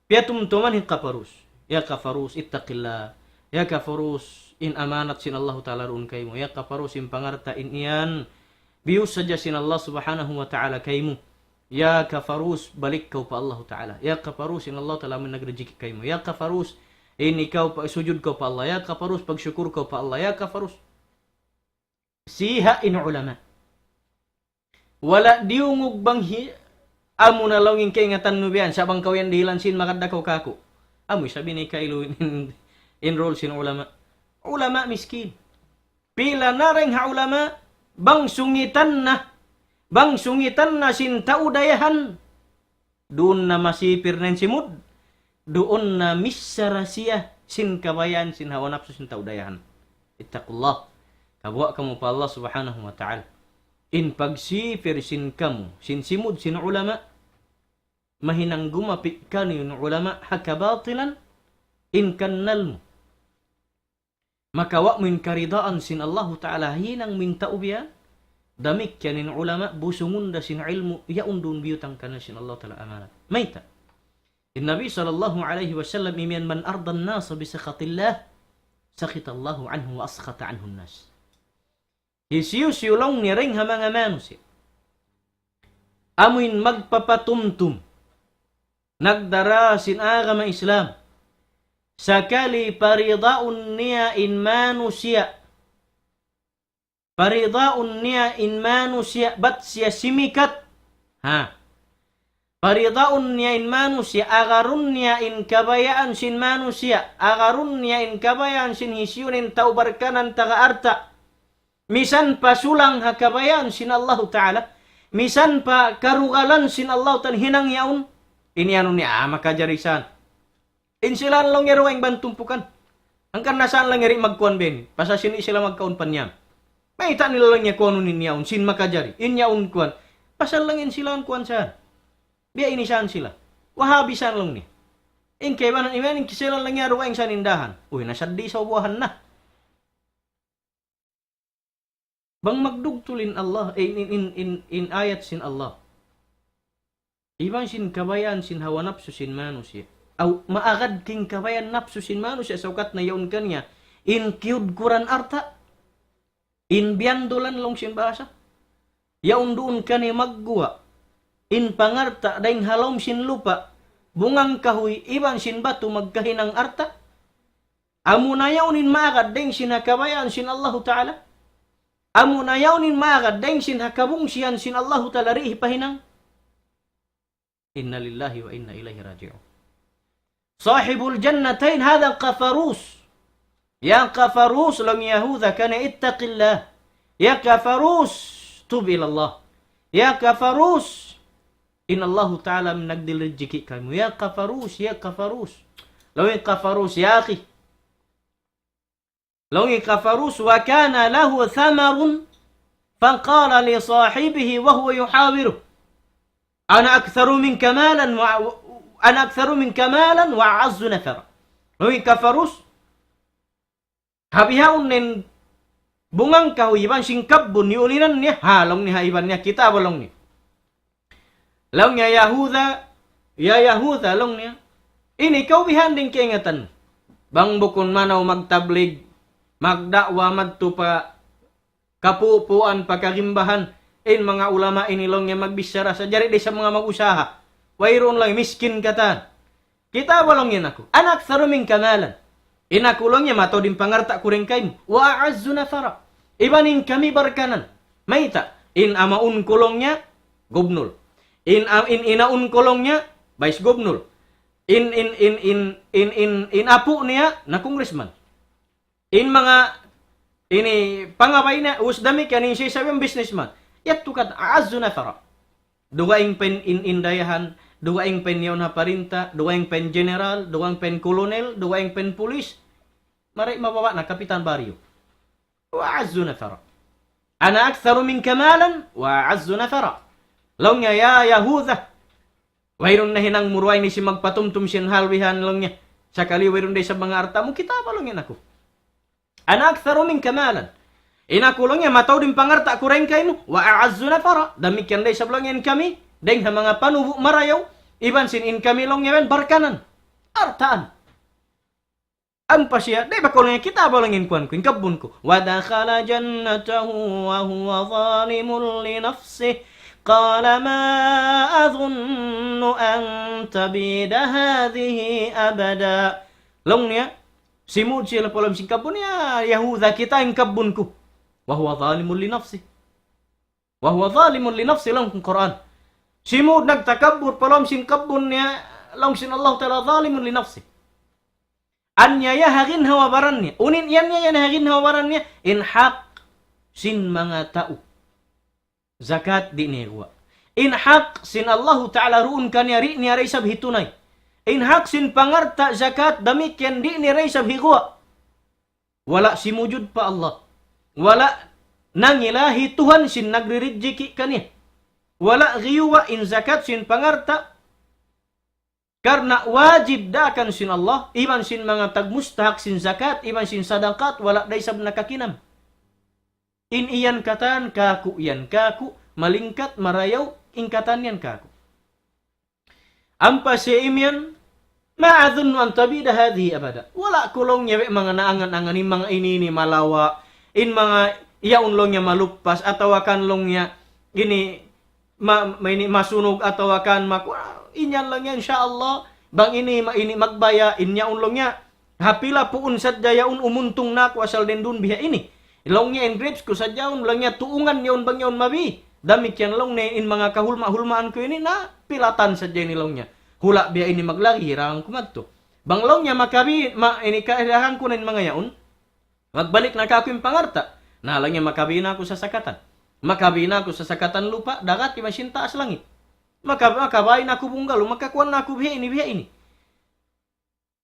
Piyatumtuman hin kafarus. Ya kafarus, ittaqillah. Ya kafarus, in amanat sin Allah Ta'ala roon kayo mo. Ya kafarus, in pangarta in iyan. Biyus saja sin Allah Subhanahu wa Ta'ala kayo mo. Ya kafarus, balik kau pa Allah Ta'ala. Ya kafarus, in Allah Ta'ala nagrejeki kayo mo. Ya kafarus, in ikaw sujud kau pa Allah. Ya kafarus, pagsyukur kau pa Allah. Ya kafarus. Siha in ulama. Wala diungog bang amo na lawing kaingatan mo biyan. Sabang kawian dihilan sin makadakaw kako. Amoy sabi ni kailo enroll sin ulama. Ulama miskin. Pila na rin ha ulama. Bang sungitan na sin taudayahan. Doon na masipir na simud. Doon na misara siya sin kabayan sin hawa nafsu sin taudayahan. Ittaqullah. Kabwa kamu pa Allah Subhanahu wa Ta'ala. In pagsipir sin kamu sin simud sin ulama mahinang gumapit ka ni ulama hakabatilan in kannal mo. Makawa mo in karidaan sin Allah Ta'ala hinang minta ubiyan damik yan in ulama busungunda sin ilmu yaundun biyutang kana sin Allah Ta'ala amanat. Mayta. النبي صلى الله عليه وسلم من أرضى الناس بسخط الله سخط الله عنه وأسخط عنه الناس. Isiyo-siyulong ni ring mga manusia. Amuin magpapatumtum. Nagdara sin agama Islam. sakali paridaun niya in manusia. Paridaun niya in manusia, bat siya simikat. Ha. Paridaun niya in manusia, agarun niya in kabayaan sin manusia, agarun niya in kabayaan sin hisyunin taubarkanan taga arta. Misan pa sulang hakabayaan sin Allah Ta'ala, misan pa karugalan sin Allah Ta'ala hinang yaun, iniano niya makajarisan. Insilan lang yaro ang bantumpukan. Ang kanasaan lang yari magkuhan ben, pasasin sila magkaun pa niya. May ita nila lang niya kuhan ninyaun, sin makajari, inyaun kuhan. Pasal lang in sila ang kuhan saan. Biya inisaan sila. Wahabisan lang ni. In kay banan iman, sila lang yaro ang sanindahan. Uy, nasaddi sa ubuhan na. Bang magdugtulin Allah, in ayat sin Allah. Iban sin kabayan sin hawa nafsu sin manusia. Aw maagad king kabayan nafsu sin manusia saukat na yaun kanya. In kiyud kuran arta. In biyandolan long sin bahasa. Yaun doon kani magguwa. In pangarta daing halom sin lupa. Bungang kahoy iban sin batu magkahinang arta. Amo na yaunin maagad daing sin hakabayan sin Allah Ta'ala. Amo na yaunin maagad daing sin hakabung siyan sin Allah Ta'ala rihi pahinang. Inna lillahi wa inna ilaihi raji'un. Sahibul jannatain hadha qafarus. Ya qafarus lang Yahuda kana ittaqillah. Ya qafarus tub ila Allah. Ya qafarus inna Allah Ta'ala nagdil rizki kamu. Ya qafarus, ya qafarus. Lawin qafarus ya akhi. Lawin qafarus wa kana lahu thamarun faqala li sahibihi wa huwa yuhawiruh. Ana aktharu minka malan wa a'azzu nafara. Lawin qafarus habihaun nin bungang kahuiban singkabun ni ulinan niya halong ni haiban niya kita balong ni. Long niya Yahuda long niya. Ini kau bihanding keingatan. Bang bukon manaw magtablig, magdakwa madto pa kapupuan pagkarimbahan in mga ulama inilong niya magbisara sa jari di sa mga mag-usaha. Wayron lang miskin kata. Kita balong yan ako. Anak saruming kamalan. Inakulong niya mato din pangarta kuring kayo. Wa a'azzu nafara. Ibanin kami barkanan. Maita. In amaun kulong niya, gubnul. In inaun kulong niya, vice gubnul. In apu niya, na congressman. In mga, ini pangabay na, usdami kanin siya sabing businessman. Yat tukat a'azzu nafara. Dugaing pen indayahan, dugaing pen yaw na parinta, dugaing pen general, dugaing pen kolonel, dugaing pen pulis. Maray mababa na kapitan baryo. Wa'azzu nafara. Ana aktharu minka malan wa'azzu nafara. Law niya ya Yahuda. Wayron na hinang muruay ni si magpatumtum sin halwihan lang niya. Sakali wayron day sa mga arta mo kita pa lang yan ako. Ana aktharu minka malan. Inakulong niya mataw din pangarta kureng kayo mo. Wa'azzu nafara. Damikyan day sa blangyan kami. Deng ha mga panubo marayaw. Iban sin in kami lang niya barkanan. Artaan. Ang pasya, di ba ko lang kita ba lang kuan ko, kabun ko. Wadakhala jannatahu wa huwa zalimun li nafsih. Qala ma adhunnu an tabida hadhihi abada. Long niya, simud sila po lang sing kabun niya, Yahuda kita ang kabun ko. Wa huwa zalimun li nafsih. Wa huwa zalimun li nafsih lang kung Quran. Simud nagtakabur po lang sing kabun niya, lang sin Allah Ta'ala zalimun li nafsih. Anya ya hagin hawabaran niya. Unin yan niya yan hagin hawabaran niya. In haq sin mga tao. Zakat di niya. In haq sin Allah Ta'ala ruun kanya ri niya ray sab hitunay. In haq sin pangarta zakat damit yan di niya ray sab higwa. Wala si mujud pa Allah. Wala nangilahi Tuhan sin nagririjiki kanya. Wala giyuwa in zakat sin pangarta. Karena wajib dakan sin Allah, iman sin mga tagmustahak sin zakat, iman sin sadakat, wala day sab nakakinam. In iyan katan, kaku iyan kaku, malingkat, marayaw, ingkatan yan kaku. Ampa si imyan, ma'adhunnu an tabida hadhi abada. Wala kulong niya mga naangan-angan, mga inini malawa, in mga iyaun long niya malupas, atawakan long niya, ini, masunog atawakan, inyan lang yan, insyaAllah, bang ini magbaya, inya unlong niya, Hapila puun sadyayaon umuntong na ko asal din dun biha ini. Ilong niya in grapes ko sadyaon, lang niya tuungan niyon bang yon mabi. Damit yan long ne in mga kahulma-hulmaan ko ini na pilatan sadya nilong niya. Hula biya ini maglagi, hirang kumadto. Banglong niya makabi, ini kahirahan ko na mga yaon. Magbalik na ka ako yung pangarta. Nalang niya makabi na ako sa sakatan. Makabi na ako sa sakatan lupa, dagat imasinta as langit. Makabay na ako bunggalo, makakuan na ako biha ini.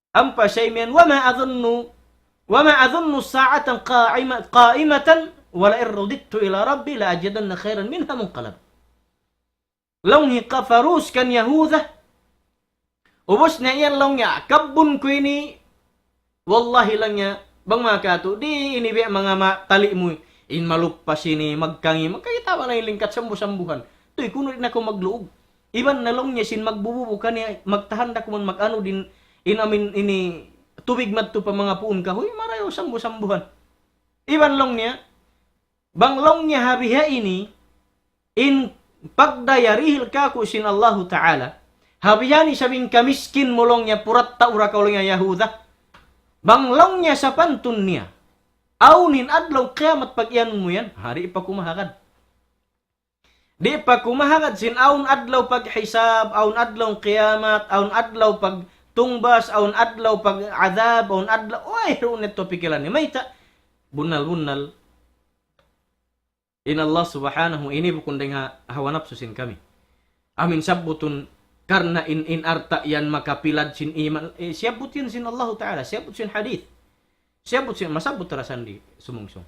Ampa siya imian, wama adhunnu sa'atan qa'imatan, wala irrudittu ila rabbi, la ajadanna khairan minha munqalab. Longhi kafarus kan Yahuda, ubos na iyan long niya, kabun ko ini, wallahi lang niya, bang makato, di ini biya mga tali mo, in malupas ini, magkangi, magkakitawa na yung lingkat sambu-sambuhan. Tuy, kuno rin ako magluog. Iban na long niya, sin magbububukan niya, magtahanda ko man mag-ano din, inamin ini tubig madto pa mga puun kahoy marayo sambu-sambuhan. Iban long niya bang long niya habiha ini in pagdayarihil ka ko sin Allahu Ta'ala habiha ni sabing kamiskin mulong niya purat taura kaulang niya Yahuda bang long niya sa pantun niya aunin adlaw kiamat pag iyan mo yan hari pa kumahagad di pa kumahagad sin aun adlaw pag hisab aun adlaw kiamat aun adlaw pag tungbas, aun adlaw, pag-adab, aun adlaw, ay, roon ito pikilan ni Mayta. Bunal-bunal. In Allah subhanahu, ini bukun nga hawanap susin kami. Amin sabutun, karna in arta yan makapilad sin iman. Siyabut yan sin Allah Ta'ala, siyabut sin hadith. Siyabut sin, masabut tarasan di sumungsong.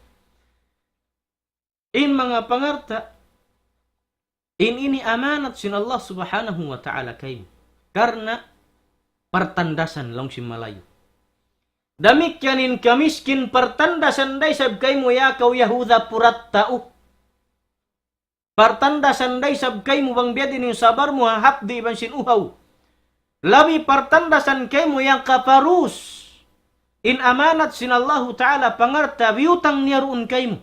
In mga pangarta, in ini amanat sin Allah subhanahu wa ta'ala kayo. Karna, pertandasan lang si Malayo. Damik yanin kamiskin pertandasan day sab kay mo ya kau Yahuda purat tao. Pertandasan day sab kay mo bang biadin yung sabar mo hapdi ban sin uhaw. Labi pertandasan kay mo yang kaparus. In amanat sin Allah Ta'ala pangarta biutang niyaroon kay mo.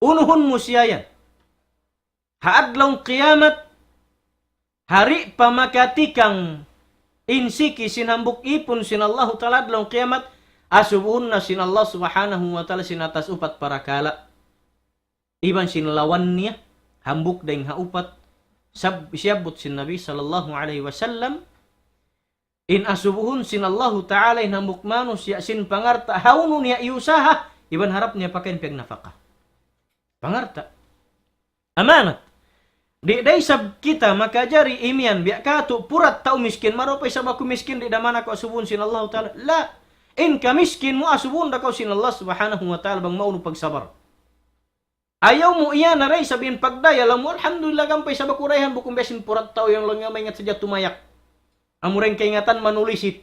Unuhun mo siya yan. Haadlong kiamat hari pamakatikang insiki sinambuk ipun sin Allah Ta'ala dalam kiamat asubuhun na sin Allah subhanahu wa ta'ala sinatas upat para kala iban sin lawan niya hambuk daing haupat siyabut sin Nabi sallallahu alaihi wasallam in asubuhun sin Allah Ta'ala in hambuk manus ya sin pangarta haunun ya iusaha iban harap niya pakain piag nafaka pangarta amanat di day sab kita makajari imian biak kato purat tau miskin maropay sab aku miskin di damana ko asubun sin Allah Ta'ala la in ka miskin mo asubun da ko sin Allah subhanahu wa ta'ala bang mauno pagsabar ayaw mo iya na ray sabihin pagdaya lang mo alhamdulillah gampay sa bakurayhan bukum besin purat tau yung lang may ngat sadya tumayak amureng kaingatan manulisit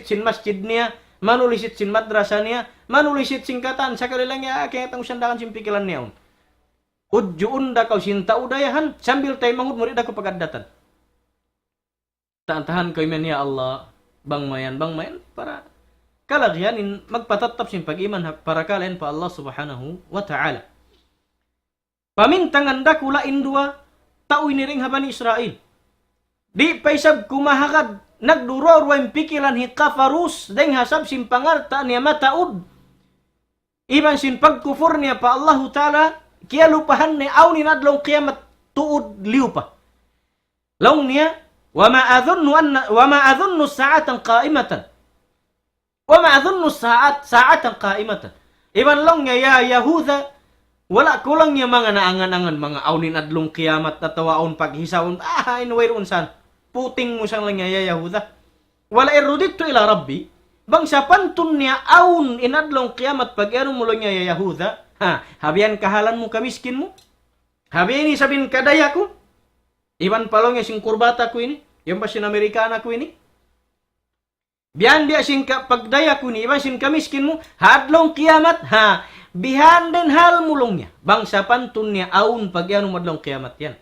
sin masjid niya manulisit sin madrasa niya manulisit sin katan sakali lang ya kaingatan usandakan sin pikilan niya udjuun da kau sinta udayahan sambil tay mangud murid ako pagadatan. Tahan ko iman ya Allah bang mayan para kalagyanin magpatatap sin pag-iman para kalain pa Allah subhanahu wa ta'ala. Pamintangan da kula indua tao iniring haban Israel. Di paisab kumahagad nagduror wa pikilan hi kafarus deng hasab sin pangarta niya mataud. Iban sin pagkufur niya pa Allah Ta'ala kaya lupahan ni aw ni nadlong kiamat tuud liupa. Law niya wa ma adhunnu sa'atan qa'imatan. Wa ma adhunnu sa'atan qa'imatan. Iban long niya ya Yahuda wala kulang niya mga naangan-angan mga aw ni nadlong kiamat at tawaon paghisawon inwayron san. Puting mo sang lang niya ya Yahuda. Wala irudittu ila rabbi. Bang sa pantun niya awn inadlong kiamat pag ano mo lang niya ya Yahuda. Habian kahalan mo kamiskin mo. Habian ni sabin kadaya ko. Iban palong sing kurbata ko ini. Yung pa sin Amerikana ko ini. Biyan dia sing pagdaya ko ni. Iban sin kamiskin mo. Hadlong kiamat. Bihan din hal mulong niya. Bangsa pantun niya aun pag yan madlong kiamat yan.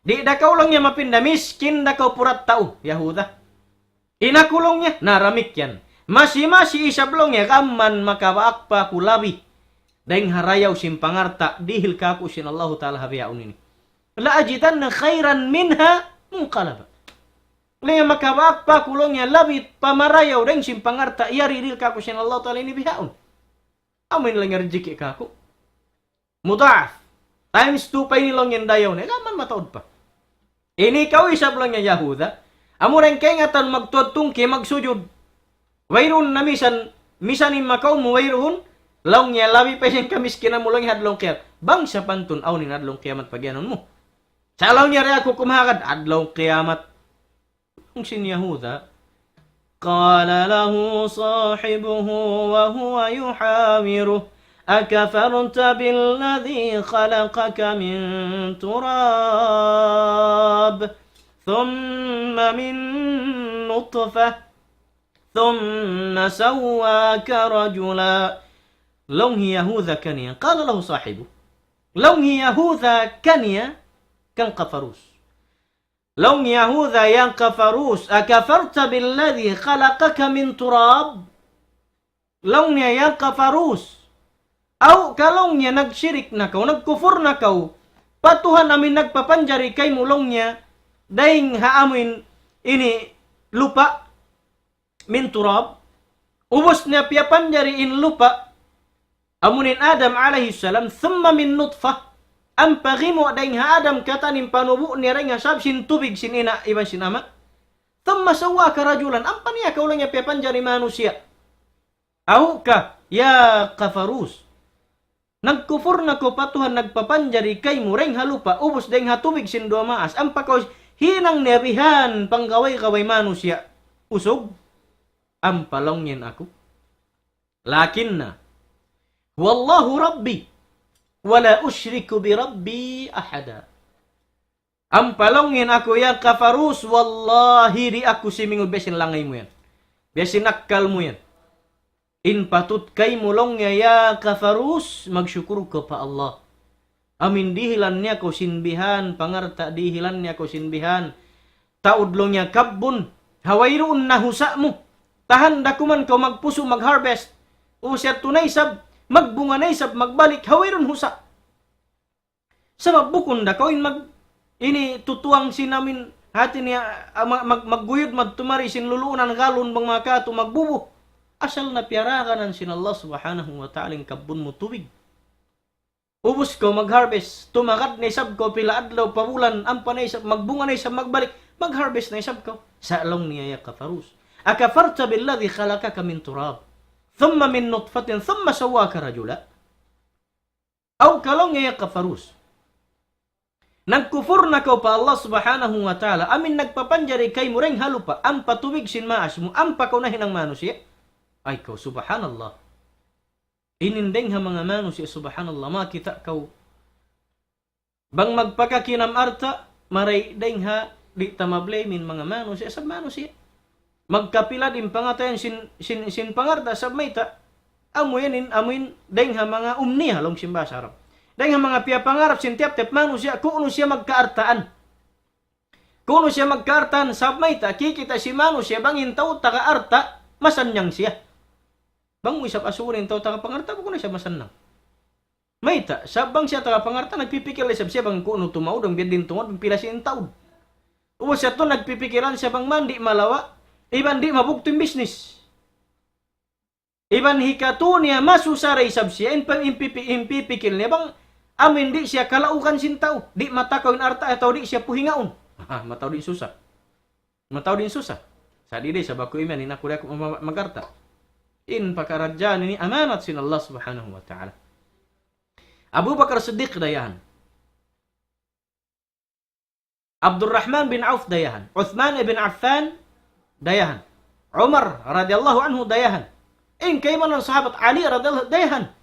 Di dakaw lang niya mapinda. Miskin dakaw purat tao. Yahuda. Inakulong niya. Naramik yan. Masi isablong niya. Kaman makabaak pa kulabi. Daing harayaw sin pangarta dihil kaku sin Allah Ta'ala habiyaun ini. La ajidanna khairan minha munqalaba. Nga makabaak pa kulong niya labit pamarayaw rin simpangarta iyari dil kako sin Allah Ta'ala ini bihaon. Amin lang nga rejeki kako. Mudaaf. Times 2 pa inilong yan dayaw na. Laman mataod pa. Ini ikaw isab lang niya Yahuda. Amo rin kay nga tan magtuad tungki magsujud. Wayron na misanin makaw mo wayron. Laong niya labi pa siyang kamiskinan mo lang hadlong kaya. Bang sa pantun aw ni hadlong kiamat pagyanon mo. Sa alaw niya rin ako kumahagad hadlong kiamat. Kung sin Yahuda, qala lahu sahibuhu wa huwa yuhawiruh, akafarta billadhi khalaqaka min turab, thumma min nutfah, thumma sawwaka rajula. Long Yahuda kaniya, qala lahu sahibuh. Long Yahuda kaniya, kan kafarus. Long Yahuda yang kafarus, akafarta billadhi khalaqaka min turab. Long niya yang kafarus. Aw kalong niya nagsyirik na kau, nagkufur na kau. Patuhan amin nagpapanjari kay mulong niya, daing haamin ini lupa min turab. Ubos niya piyapanjari in lupa. Amunin Adam alaihi salam, thumma min nutfah. Ang pagimo daing ha Adam katanim panubo ni rin nga sab sin tubig sin ina iban sin ama. Thumma sawa ka rajulan. Ang paniya kaulang niya piyapanjari manusia. Ahu ka, ya kafarus. Nagkufur na ko patuhan nagpapanjari kay mo ring halupa. Ubos daing ha tubig sin dua maas. Ang pakaw hinang nerihan panggaway-kaway manusia. Usog. Ang palongin ako. Lakin na. Wallahu Rabbi. Wala usyriku bi Rabbi ahada. Ang palongin ako yan, kafarus, wallahi di ako simingod, besin langay mo yan. Besin nakal mo yan. In patut kay mulong niya, ya kafarus, magsyukur ka pa Allah. Amin dihilan niya ko sinbihan, pangarta dihilan niya ko sinbihan. Taudlong niya kabun, hawayroon na husa mo. Tahan dakuman ka magpuso, mag-harvest. O siya tunay sab, magbunga na isab, magbalik, hawayron husa. Sa magbukon da ko, ini tutuang sinamin, hati niya, magguyod, magtumari, sinlulunan, galon, bang mga kato, magbubo. Asal na piyarakanan sin Allah subhanahu wa ta'ala, kabun mo tubig. Ubus ko, mag-harvest, tumakad na isab ko, pila adlaw, pabulan, ampa na isab, magbunga na isab, magbalik, mag-harvest na isab ko. Sa along niya ya kafarus. Akafarta billadhi khalaqaka min turab. Thumma min nutfatin, thumma sawaka rajula. Aw kalong ya kafarus. Nagkufur na ka pa Allah subhanahu wa ta'ala, amin nagpapanjari kay mo ring halupa, ang patubig sin maas mo, ang pakunahin ang manusia. Ay ko, subhanallah. Inindeng ha mga manusia, subhanallah, makita ka. Bang magpakakinam arta, maray deng ha, di tamablemin mga manusia, sa manusia. Magkapila din pangatayan sin pangarta sa mayta amuin dahil nga mga umniha long simbasa arap. Dahil nga mga piyapangarap sin tiap-tiap manusia kung siya magkaartaan. Kung siya magkaartaan sa mayta kikita si manusia bangin tao taka-arta masanyang siya. Bang isap asurin tao taka-pangarta kung siya masanyang. Mayta sabang siya taka-pangarta nagpipikil siya bang kung tumaud ang biyadin tungod pila sin taud. O siya to nagpipikiran siya bang mandi malawa. Iban di mabukto yung business. Iban hikato niya masusaray sab siya. Impipikil niya bang amin di siya kalaukan sin tao. Di matakaw yung arta atau di siya puhingaon. Mataw din susa. Mataw din susa. Sa di sa bako iman inakuri ako magarta. In pakaradyan ini amanat sin Allah subhanahu wa ta'ala. Abu Bakar Siddiq dayahan. Abdurrahman bin Auf dayahan. Uthman ibn Affan dayahan. Umar radhiyallahu anhu dayahan. In kay man ang sahabat Ali radhiyallahu dayahan.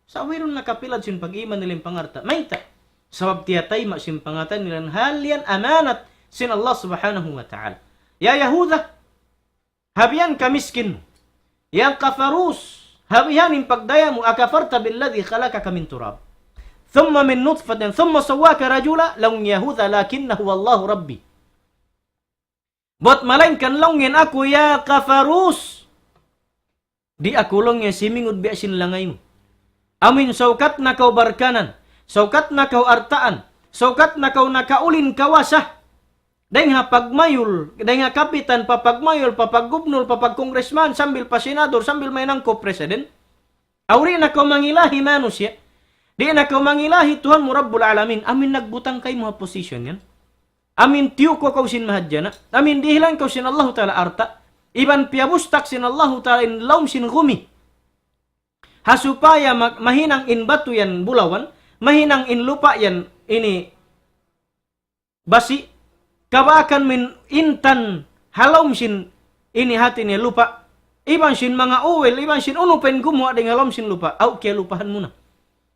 Sa wiron nakapilad sin pag-iman nilang pangarta. Mayta. Sabab tiyatay ma sin pangatan nilang halian amanat sin Allah subhanahu wa ta'ala. Ya Yahuda, habiyan ka miskin. Ya kafarus, habiyan in pagdaya mo akafarta billadhi khalaqaka min turab. Thumma min nutfatin, thumma sawaka rajula, lang Yahuda lakinnahu wallahu rabbi. Bot malainkan longin ako ya kafarus. Di ako longin simingud biya sin langay mo. Amin saukat na kau barkanan. Saukat na kau artaan. Saukat na kau nakaulin kawasah. Dahil nga pagmayol, dahil nga kapitan, papagmayol, papaggubnol, papagkongresman, sambil pa senador, sambil may nang ko-president. Awri na ko mangilahi manusya. Di na ko mangilahi Tuhan mo Rabbul Alamin. Amin nagbutang kay mga posisyon yan. Amin tiyo ko sin mahadjana. Amin dihilan ko sin Allah Ta'ala arta. Iban piyabustak sin Allah Ta'ala in laum sin gumi. Hasupaya mahinang in batu yan bulawan. Mahinang in lupa yan ini basi. Kabakan min intan halom sin ini hati ni lupa. Iban sin mga uwel, iban sin unupen gumawa dengan halom sin lupa. Au kaya lupahan muna.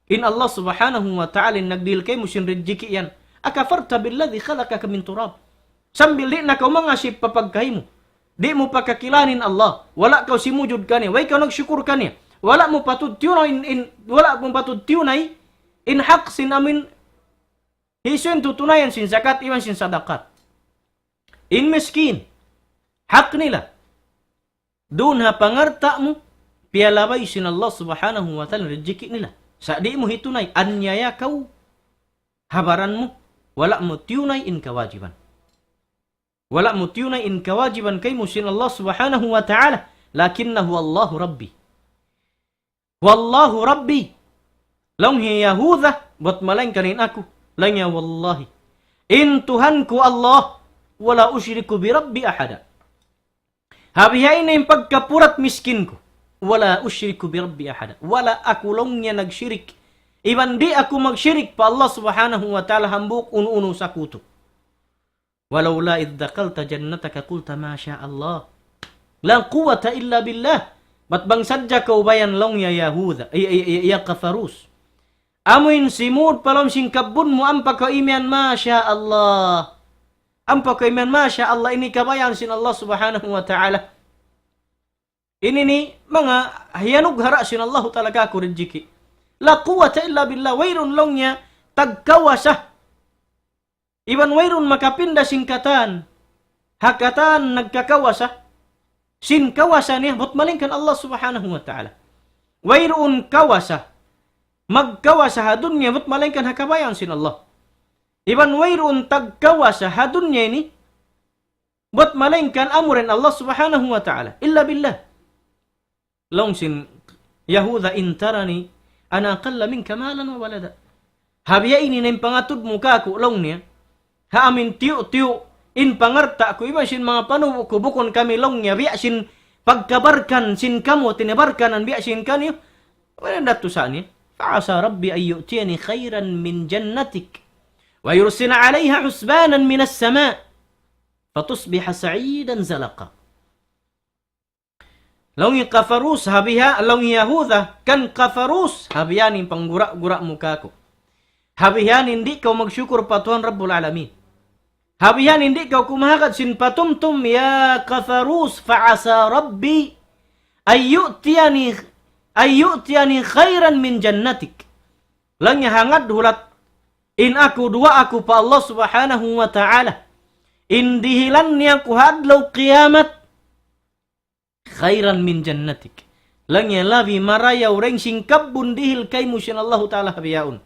In Allah subhanahu wa ta'ala nagdil kay mo sin rejiki yan. Akafarta billadhi khalaqaka min turab. Sambil di na kau mangasip papagkay mo. Di mo pakakilanin Allah. Wala kau simujud kanya. Way kau nagsyukur kanya. Wala mo patud tunay in haq sin amin hisuin tutunayan sin zakat iwan sin sadakat. In miskin, hak nila. Doon ha pangarta mo, piyalabay sin Allah subhanahu wa ta'ala rejeki nila. Sa di mo hitunay, anyaya kau, habaran mo, wala mo tiyunay in kawajiban. Wala mo tiyunay in kawajiban kay mo sin Allah subhanahu wa ta'ala. Lakinnahu Allahu Rabbi. Wallahu Rabbi. Long hi Yahuda, buat malain kanin ako. Lang ya wallahi. In Tuhanku Allah, wala usyriku bi Rabbi ahada. Habihain na yung pagkapurat miskin ko. Wala usyriku bi Rabbi ahada. Wala ako lang niya nagsyirik. Iban di ako magsyirik pa Allah subhanahu wa ta'ala hambuk unu-unu sa kuto. Walau la iddakalta jannataka kulta masya Allah. La quwata illa billah. Ba't bang sadya ka ubayan lang ya Yahuda, ya Kafarus. Amuin simud palom sing kabun mo ampa ka imian masya Allah. Ampa ka imian masya Allah ini kabayan sin Allah subhanahu wa ta'ala. Ini ni mga hiyanug hara sin Allah talaga ko rejiki. La quwata illa billah. Wairun lang niya tagkawasa. Iban wairun makapinda singkatan. Hakatan nagkakawasa. Sin kawasa niya, but malingkan Allah subhanahu wa ta'ala. Wairun kawasa. Magkawasa hadun niya, but malingkan hakabayan sin Allah. Iban wairun tagkawasa hadun niya ini, but malingkan amurin Allah subhanahu wa ta'ala. Illa billah. Long sin Yahuda intarani, ana qalla min kamalan wa walada. Habiya ini na yung pangatud muka ko, long niya, haamin tiyo-tiyo, in pangarta ko, iba sin mga panubo ko, bukon kami long niya, biya sin pagkabarkan, sin kamo, tinabarkan, biya sin kanyo, wala dato sa niya. Fa'asa Rabbi ay yu'tiyani khairan min jannatik, wa yursina alayha husbanan min as-sama, fatusbiha sa'idan zalaqa. Long yung kafarus, habiha, long Yahuda, kan kafarus, habiyanin panggura-gura muka ko. Habihan hindi kau magsyukur pa Tuhan Rabbul Alamin. Habihan hindi kau kumahakat sin patumtum ya kafarus fa'asa Rabbi ayyutiyani khairan min jannatik. Lang hangad hulat in aku dua aku pa Allah subhanahu wa ta'ala. Indihilan niya kuhadlaw kiamat khairan min jannatik. Lang labi marayaw reng singkab bundihil kay musyin Allah ta'ala habiyaun.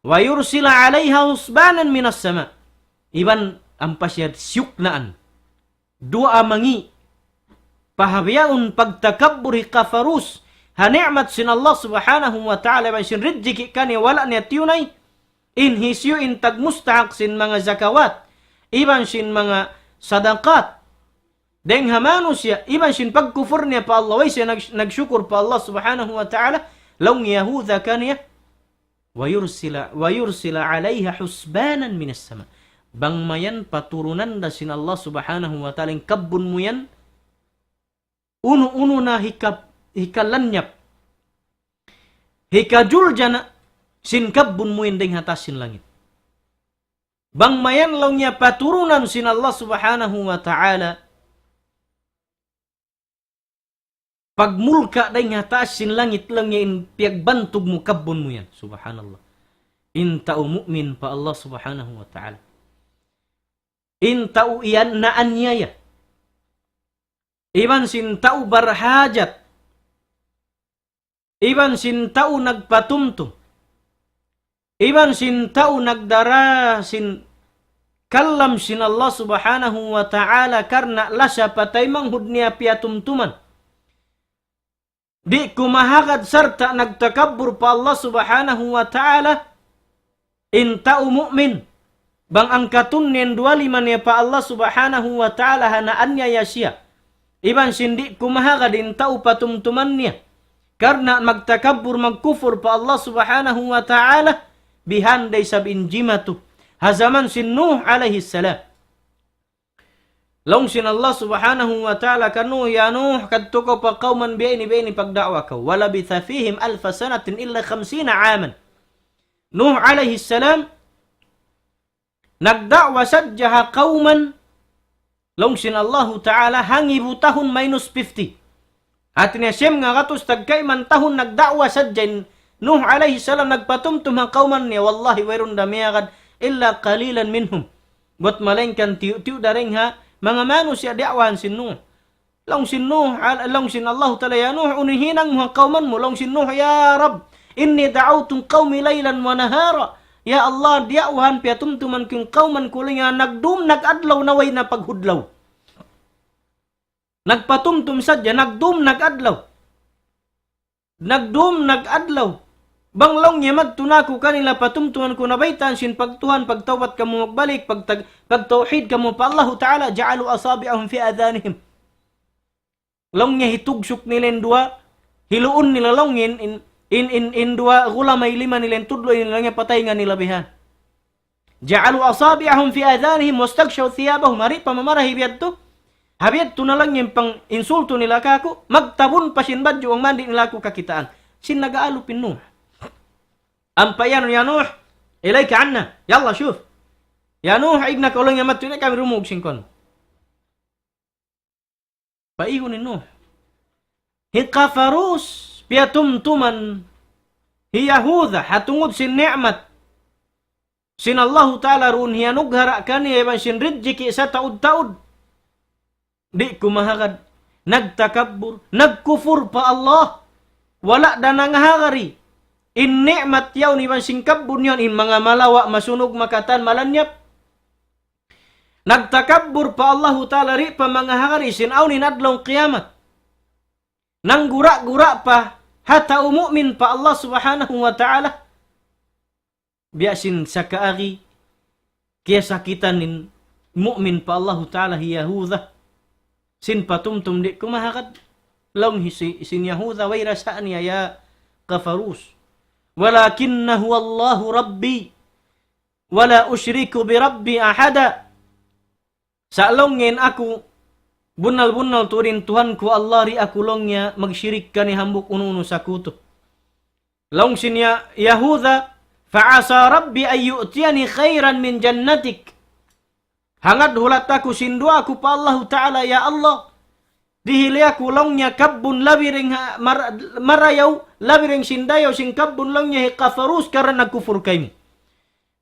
Wa yursila alaiha husbanan minas sama. Iban ampasyad syuknaan. Dua mangi. Pahabiyaun pagtakabburi kafarus. Hani'mat sin Allah subhanahu wa ta'ala. Iban sin rijiki kani wala niya tiyunay. In hisyo in tagmustahak sin mga zakawat. Iban sin mga sadakat. Deng hamanus ya. Iban sin pagkufur niya pa Allah. Way siya nagsyukur pa Allah subhanahu wa ta'ala. Long Yahuda kaniya. Wa yursila alaiha husbanan minas sama. Bang mayan paturunan da sin Allah subhanahu wa ta'ala yung kabun mo yan. Uno na hikalanyap. Hikajul jana sin kabun mo yan ding hatas sin langit. Bang mayan lang niya paturunan sin Allah subhanahu wa ta'ala. Pagmulka ding hatas sin langit lang niya in piagbantog mo kabun mo yan. Subhanallah. In tao mu'min pa Allah subhanahu wa ta'ala. In tau iyan na anyaya. Iban sin tau barhajat. Iban sin tau nagpatumtum. Iban sin tau nagdara sin kallam sin Allah subhanahu wa ta'ala karna lasa patay manghud niya piatumtuman. Di kumahagad sarta nagtakabbur pa Allah subhanahu wa ta'ala in tao mu'min. Bang ang katunnen duwaliman niya pa Allah subhanahu wa ta'ala hanaan niya siya. Iban sindi kumahagad in tao patumtuman niya. Karna magtakabbur magkufur pa Allah subhanahu wa ta'ala bihanday sabin jimatu. Hazaman sin Nuh alaihi salam. Long sin Allah subhanahu wa ta'ala kanu ya Nuh kadto ko pa kauman bi'ini pagda'wa ka. Wala bitha fihim alfa sanatin illa 50 aman. Nuh alaihi salam nagda'wa sadjaha kauman long sin Allah ta'ala hangibu tahun minus 50. At niya siyem nga katos tagkay man tahun nagda'wa sadjan Nuh alaihi salam nagpatumtum ang kauman niya. Wallahi wairun damiyagad illa qalilan minhum. Buat malengkan tiyo daring ha mga mano siya da'wahan sin Nuh. Long sin Nuh, long sin Allah ta'ala ya Nuh unihinang mga kauman mo. Long sin Nuh ya Rab inni da'awtung qawmi laylan wa nahara. Ya Allah da'wahan piatumtuman kong kauman ko nga nagdum nagadlaw naway na paghudlaw. Nagpatumtum sadya, nagdum nagadlaw. Nagdum nagadlaw. Banglong niya magtunako kanila patumtuman ko nabaitan sin pagtuhan, pagtawat kamo magbalik, pagtauhid kamo pa Allah Ta'ala, ja'alu asabi'ahum fi adhanihim. Long niya hitugsok nilen dua, hiluon nila longin, in dua gulamay lima nilen tudloy nila niya patay nga nilabihan. Ja'alu asabi'ahum fi adhanihim, wastagshaw thiyabahum, hari pamamarahi biyad to. Habiyat to na lang yung pang insulto nila kako, magtabon pa sinbadyo ang mandi nila ko kakitaan. Sin nag-aalupin Nuh. Ampayan ya Nuh, ilayka anna, yalla shuf. Ya Nuh, ibna ka ulang yamat, tunay kami rumug singkon. Paihon ni Nuh. Hikafarus, piatumtuman, hiyahuda, hatungod sin ni'mat. Sin Allah Ta'ala run hiyanughara kaniya, iban sin ridjiki sa taud-taud. Di kumahagad, nagtakabbur, nagkufur pa Allah. Wala da nangahagari. In ni'mat yaw ni singkabbun yun, in mga malawa, masunog, makatan, malanyap. Nagtakabbur pa Allah Ta'ala ri pa mga hagari, sinaw ni nadlong kiyamat. Nang gura-gura pa, hata umu'min pa Allah subhanahu wa ta'ala. Biyasin sa kaagi, kaya sakitan nin mu'min pa Allah Ta'ala hiyahudah. Sin patumtum di kumahakad. Long sin Yahuda way rasaan niya ya kafarus. Walakinnahu Allahu Rabbi. Wala usyriku bi Rabbi ahada. Sa longin ako, bunal-bunal turin Tuhan ko Allah ri ako longnya magsyirik ka ni hambuk ununo sa kuto. Long sin Yahuda, fa'asa Rabbi ay yu'tiyani khairan min jannatik. Hangad hulat ako sindua ako pa Allah Ta'ala ya Allah. Dihili ako longnya kabbun labiring marayaw, labiring sindayaw sing kabbun longnya hikafarus karena nagkufur kayo.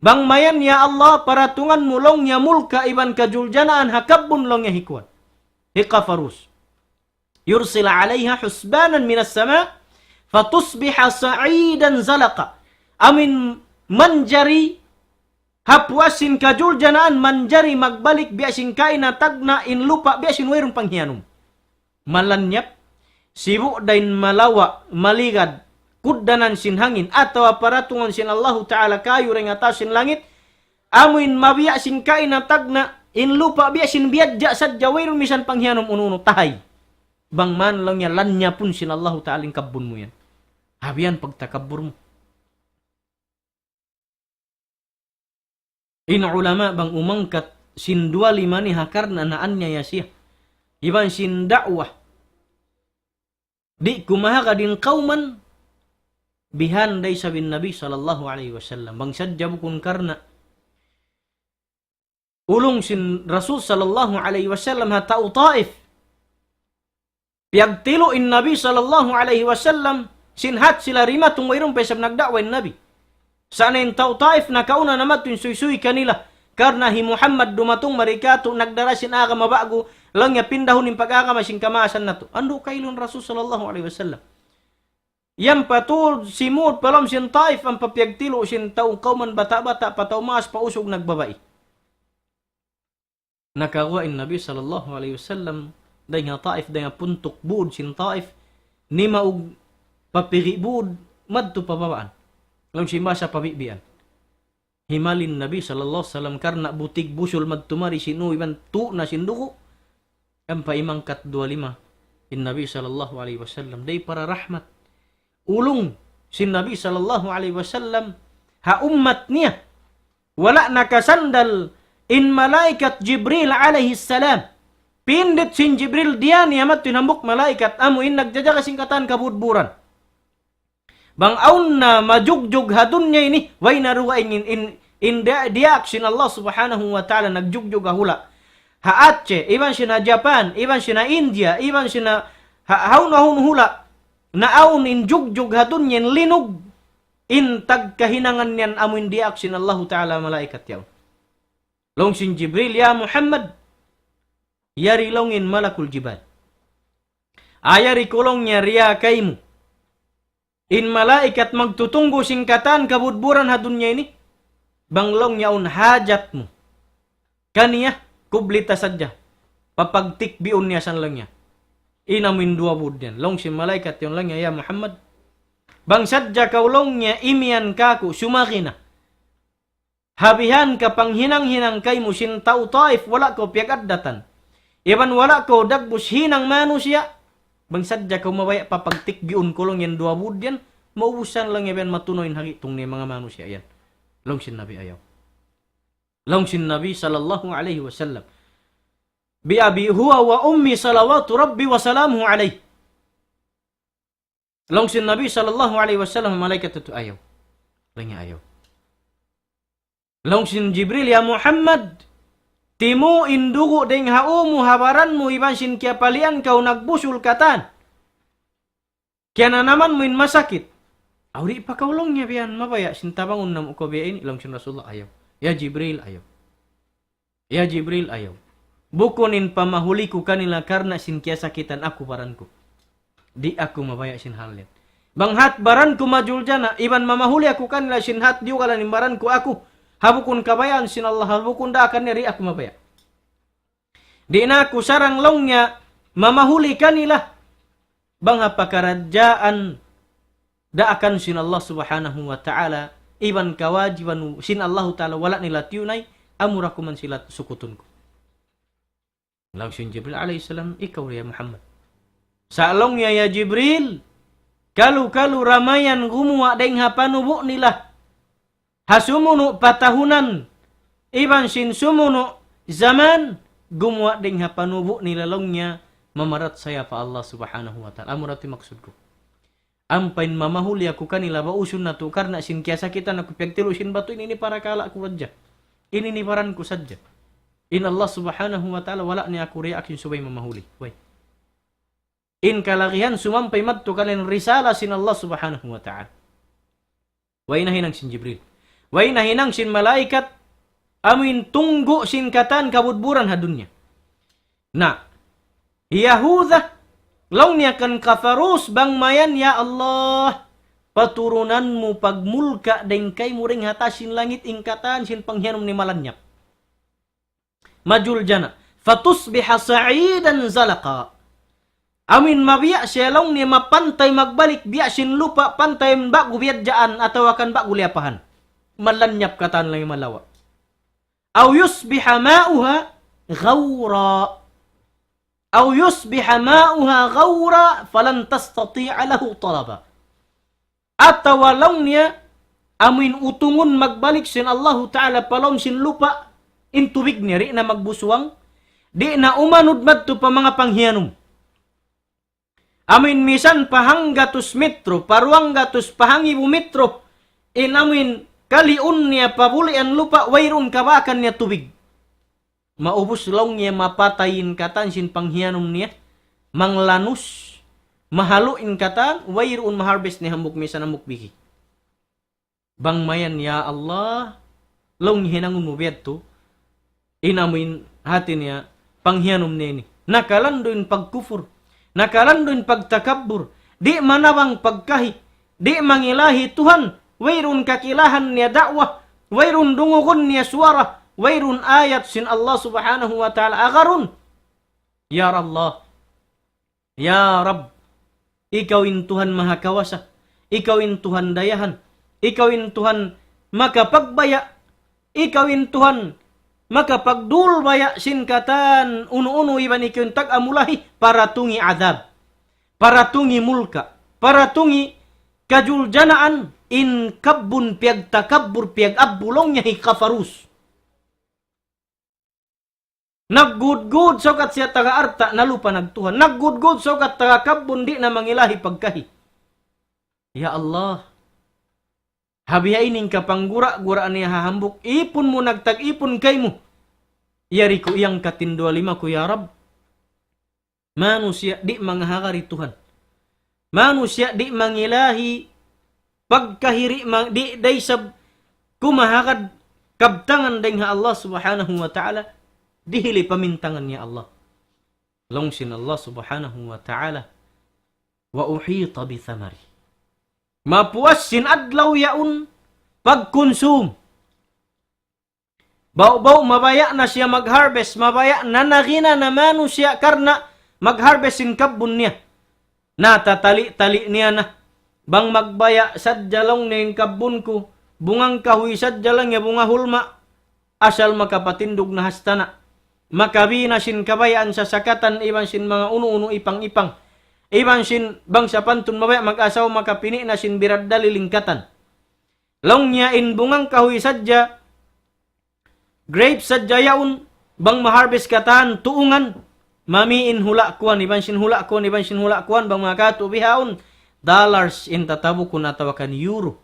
Bang mayan ya Allah para tungan mo longnya mulka iban kajuljanaan hakabbun longnya hikwan. Hikafarus. Yursila alaiha husbanan minas sama fatusbiha sa'idan zalaqa. Amin manjari hapwasin kajul janaan manjari magbalik biasin kaina tagna in lupa biasin wairun panghianum. Malanyap, sibu dain malawa, maligad, kuddanan sin hangin, atau aparatungan sin Allah Ta'ala kayu ring atasin langit, amuin mabiasin kaina tagna in lupa biasin biadja sadja wairun misan panghianum ununo tahay. Bang man lang niya lanya pun sin Allah Ta'ala kabbun mo yan. Habiyan pagtakabbur mo. In ulama bang umangkat sin 25 ni hakar na naanya yasiyah. Iban sin da'wah. Di kumaha din kauman bihanday sabin Nabi sallallahu alaihi wasallam. Bang sadya bukun karna. Ulong sin Rasul sallallahu alaihi wasallam hatau Taif. Piyagtilo in Nabi sallallahu alaihi wasallam sinhat sila rima tungwairong pesab nagda'wa in Nabi. Sana yung tao Taif na kauna naman yung suy-suy kanila. Karna hi Muhammad dumatong marikato nagdarasin aga mabago lang niya pindahon yung pag-akamasing kamasan na to. Ando kailon Rasul sallallahu alaihi wasallam. Yan patul simud palam sin Taif ang papyagtilo sin taong kauman bata-bata pataw mas pausog nagbabae. nakawa in Nabi sallallahu alaihi wasallam day nga Taif day nga puntok buod sin Taif ni maug papiri buod madto pababaan lang si masa pabibian himalin Nabi sallallahu alaihi wasallam karna butig busul madtumari sinu iban tu na sinduko ang paimangkat 25 in Nabi sallallahu alaihi wasallam day para rahmat ulong sin Nabi sallallahu alaihi wasallam ha ummat niya wala nakasandal in malaikat Jibril alaihi salam pindit sin Jibril diyan yamat tinambok malaikat amuin nagjaja kasingkatan kabudburan bang aun na majugjug hadun niya ini way naruwa in diak sin Allah subhanahu wa ta'ala nagjugjug hula haatche iban sina Japan iban sina India iban sina haun hula naaun in jugjug hatun yen linog in tagkahinangan yan amun diak sin Allah Ta'ala malaikat yaw. Long sin Jibril ya Muhammad yari longin malakul jibal. Ayari kulong niya riya kaymu. In malaikat magtutunggo singkatan kabudburan hadunya ini banglong niya un hajat mo. Kaniya kublita sadya. Papagtikbiun niya san lang niya. Inamin dua budyan. Long si malaikat yung lang niya, ya Muhammad. Bang sadya kaulong niya, imian kaku, sumakina. Habihan ka pang hinang-hinang kay mo sin tao Taif, wala ko piyagadatan. Iban wala ko dagbus hinang manusia. Bang sadya ka mabaya papagtikbiun kulong yan dua budyan, maubusan lang yan matunoyin hagitong ni mga manusia yan. Long sin Nabi ayaw. Long sin Nabi sallallahu alaihi wasallam. Bi abi huwa wa ummi salawatu rabbi wa salamuhu alayhi. Long sin Nabi sallallahu alaihi wasallam malaikat itu ayaw. Langya ayaw. Long sin Jibril ya Muhammad timu indugo deng haumu habaran mu iban sin kia palian kau nagbusul katan. Kiana naman mo in masakit. Auri pa kaulong niya biyan mabaya sin tabangun nam uko biya ini. Long sin Rasulullah ayaw. Ya Jibril ayaw. Ya Jibril ayaw. Bukunin pamahuli ko kanila karena sin kia sakitan aku baranku. Di aku mabaya sin halin. Banghat baranku majul jana. Iban mamahuli aku kanila sin hat diu kalanin baranku aku. Habukun kabayan sin Allah. Habukun da akan neri aku mabaya. Di na aku sarang longnya mamahuli kanila. Bangha pakarajaan da akan sin Allah subhanahu wa ta'ala. Iban kawajiban sin Allah ta'ala wala nila tiyunay. Amurakuman sila sukutunku. Langsung Jibril alaihissalam, ikaw ya Muhammad. Saalong ya Jibril, kalu ramayan gumuwa deng hapanubo nila. Hasumuno patahunan, iban sin sumuno zaman, gumuwa deng hapanubo nila longnya, mamarat saya pa Allah subhanahu wa ta'ala. Amurati maksudku. Ampain mamahuli aku kanila bausun na to, karena sin kiasa kita na kupyagtilo sin batu ini para kala aku wajah. Ini ni paranku saja. In Allah subhanahu wa ta'ala wala ni aku reakin subay mamahuli. Way. In kalagihan sumampay madto kalin risala sin Allah subhanahu wa ta'ala. Way nahinang sin Jibril. Way nahinang sin malaikat. Amin tunggu sin katan kabudburan hadunya. Na. Yahuda. Long niya kan kafarus bang mayan ya Allah. Paturunanmu pagmulka dengkay muring hatasin langit ingkatan sin panghianom ni malanyap. Majul jana. Fatusbiha sa'idan zalaqa. Amin mabiya siya long ni mapantay magbalik biya sin lupa pantay bago biyadjaan atau akan bago liapahan. Malanyap katan lang yung malawa. Aw yusbiha ma'uha ghawra. Aw yusbiha ma'uha ghawra falan tastati'a lahu talaba. Ataw long niya amin utungun magbalik sin Allah Ta'ala palom sin lupa in tubig niya, ri na magbusuang, di na umanod madto pa mga panghianom. Amin misan pahanggatus metro, paruanggatus pahangibu metro, inamin kaliun niya pabulian lupa, wayrun kabakan niya tubig. Maubos lang niya mapatayin katan sin panghianom niya, manglanus, mahaluin katan, wayrun maharbest ni hambuk misan hambuk biki. Bangmayan ya Allah, long hinangun mo biyadto, inamin hati niya panghianom niya ini. Nakalandoin pagkufur. Nakalandoin pagtakabur. Di manawang pagkahi. Di mangilahi Tuhan. Wayrun kakilahan niya dakwah. Wayrun dungugon niya suara. wairun ayat sin Allah subhanahu wa ta'ala agarun. Ya Allah, Ya Rab, Ikawin Tuhan Maha Kawasa, Ikawin Tuhan Dayahan, Ikawin Tuhan Makapagbaya, Ikawin Tuhan makapagdulbaya sinkatan unu-unu iban ikawin tag-amulahi para tungi adab, para tungi mulka, para tungi kajuljanaan in kabbun piag takabbur piag abbulong niya hikafarus. Naggudgud sokat siya taga arta nalupa nagtuhan. Naggudgud sokat taga kabbun di na mangilahi pagkahi. Ya Allah, habihainin ka panggura-gura niya hahambuk. Ipon mo nagtag-ipon kay mo. Yari ko iyang katindua lima ko, Ya Rab. Manusia di mangahagari Tuhan. Manusia di mangilahi pagkahiri di daysab kumahagad kabtangan ding Allah subhanahu wa ta'ala. Dihili pamintangan niya Allah. Longsin Allah subhanahu wa ta'ala. Wa uhita bi thamari. Mapuas sin adlaw yaun pagkonsum. Bau-bau mabaya na siya mag-harvest, mabaya na nakina naman siya karna mag-harvest sin kabbun niya. Natatali-tali niya na. Bang magbaya sadjalong na yung kabbun ko, bungang kahoy sadjalang ya bunga hulma, asal makapatindog na hastana. Makabina sin kabayaan sa sakatan, iban sin mga uno-uno ipang-ipang. Iban sin bang sa pantun mabaya mag-asaw makapini na sin biraddali lingkatan. Long niya in bungang kahoy sadja, grapes sadja yaun, bang maharvest katan, tuungan, mamiin hula kuan, iban sin hula kuan, iban sin hula kuan, bang makatu bihaun, dollars in tatabukun atawakan euro.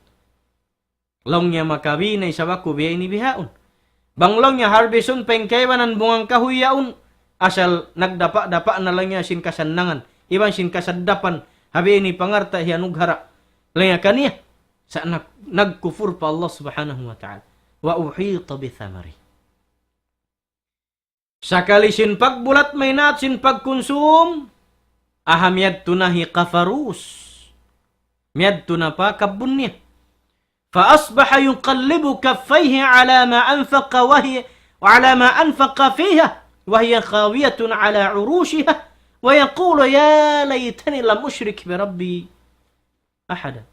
Long niya makabina isabaku biya ini bihaun. Banglong niya harveston pengkaiwanan bungang kahoy yaun, asal nagdapa-dapa na lang niya sin kasannangan. Iban sin kasaddapan, habi ini pangarta hiyanughara. Laya kaniya, sa nagkufur pa Allah subhanahu wa ta'ala. Wa uhita bi thamari. Sakali sin pagbulat may nat sin pagkonsum, aham yadto na hikafarus. Miyadto na pa kabun niya. فأصبح يقلب كفيه على ما أنفق وعلى ما أنفق فيها وهي خاوية على عروشها ويقول يا ليتني لم أشرك بربي أحدا.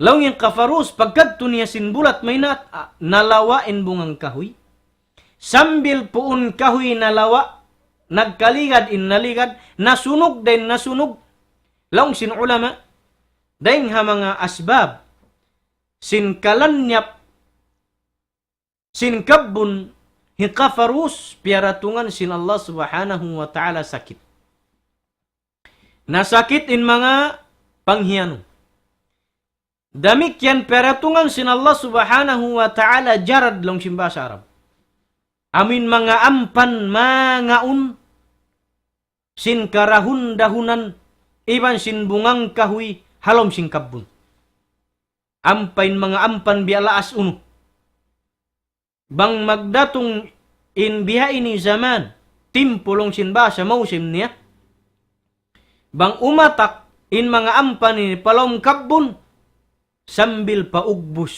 لو ينقفروس pagkadto niya sinbulat may nalawain bungang kahoy. Sambil puun kahoy nalawa, nagkaligad in naligad, nasunog din nasunog. Laong sin ulama, dahil ha mga asbab, sin kalanyap, sin kabbun, hikafarus, piaratungan sin Allah subhanahu wa ta'ala sakit. Nasakit in mga panghiano. Damik yan piaratungan sin Allah subhanahu wa ta'ala jarad long simba sa Arab. Amin mga ampan mangaun, sin karahun-dahunan, iban sin bungang kahoy, halom sing kabbun. Ampain mga ampan bialaas uno. Bang magdatong in biha ini zaman, timpulong sinba sa mausim niya. Bang umatak in mga ampan ini palom kabbun, sambil paugbus,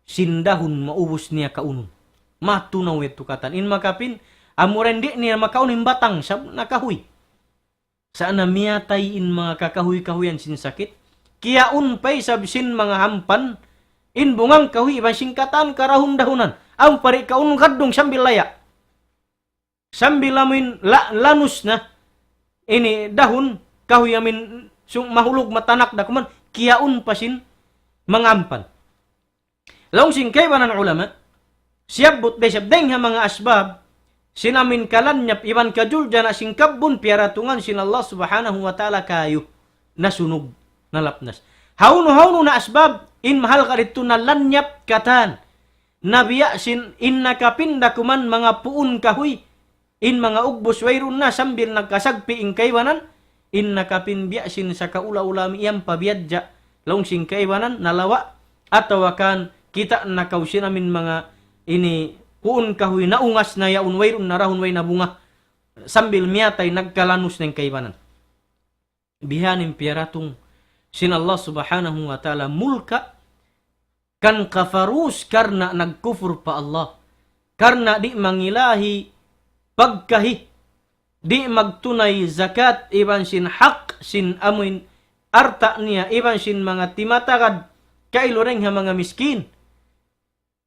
sindahun maubos niya kaunon. Matunaw ito katan. In makapin, amurendi niya makaunin batang sa nakahuy. Saan na miyatay in mga kakahuy-kahuyan sin sakit? Kiyaun pa'y sabsin mga hampan, in bungang kahuy, ibang singkatan karahun-dahunan. Ang pari kaunong kadong sambil laya. Sambil amin lanus na, ini dahon, kahuy amin mahulog matanak da kuman, kiyaun pa sin mga hampan. Laong singkayban ng ulama, siyabot desab deng mga asbab, sinamin kalanyap iban kajulja na singkabbun piaratungan sin Allah subhanahu wa ta'ala kayo nasunog nalapnas. Hauno na asbab in mahal ka dito na lanyap katan. Nabiya sin in nakapinda kuman mga puun kahoy in mga ugbos wayron na sambil nagkasagpi in kaywanan in nakapinbiya sin sa kaula-ulami iyang pabiyadja laong sing kaywanan nalawa atawakan kita nakausin amin mga ini puun kahoy na ungas na yaun wayron na rahon way na bunga sambil miyatay nagkalanus ng kaibanan. Bihanin piyaratong sin Allah subhanahu wa ta'ala mulka kan kafarus karna nagkufur pa Allah. Karna di mangilahi pagkahi, di magtunay zakat, iban sin hak, sin amuin arta niya, iban sin mga timatagad, kailoreng ha mga miskin.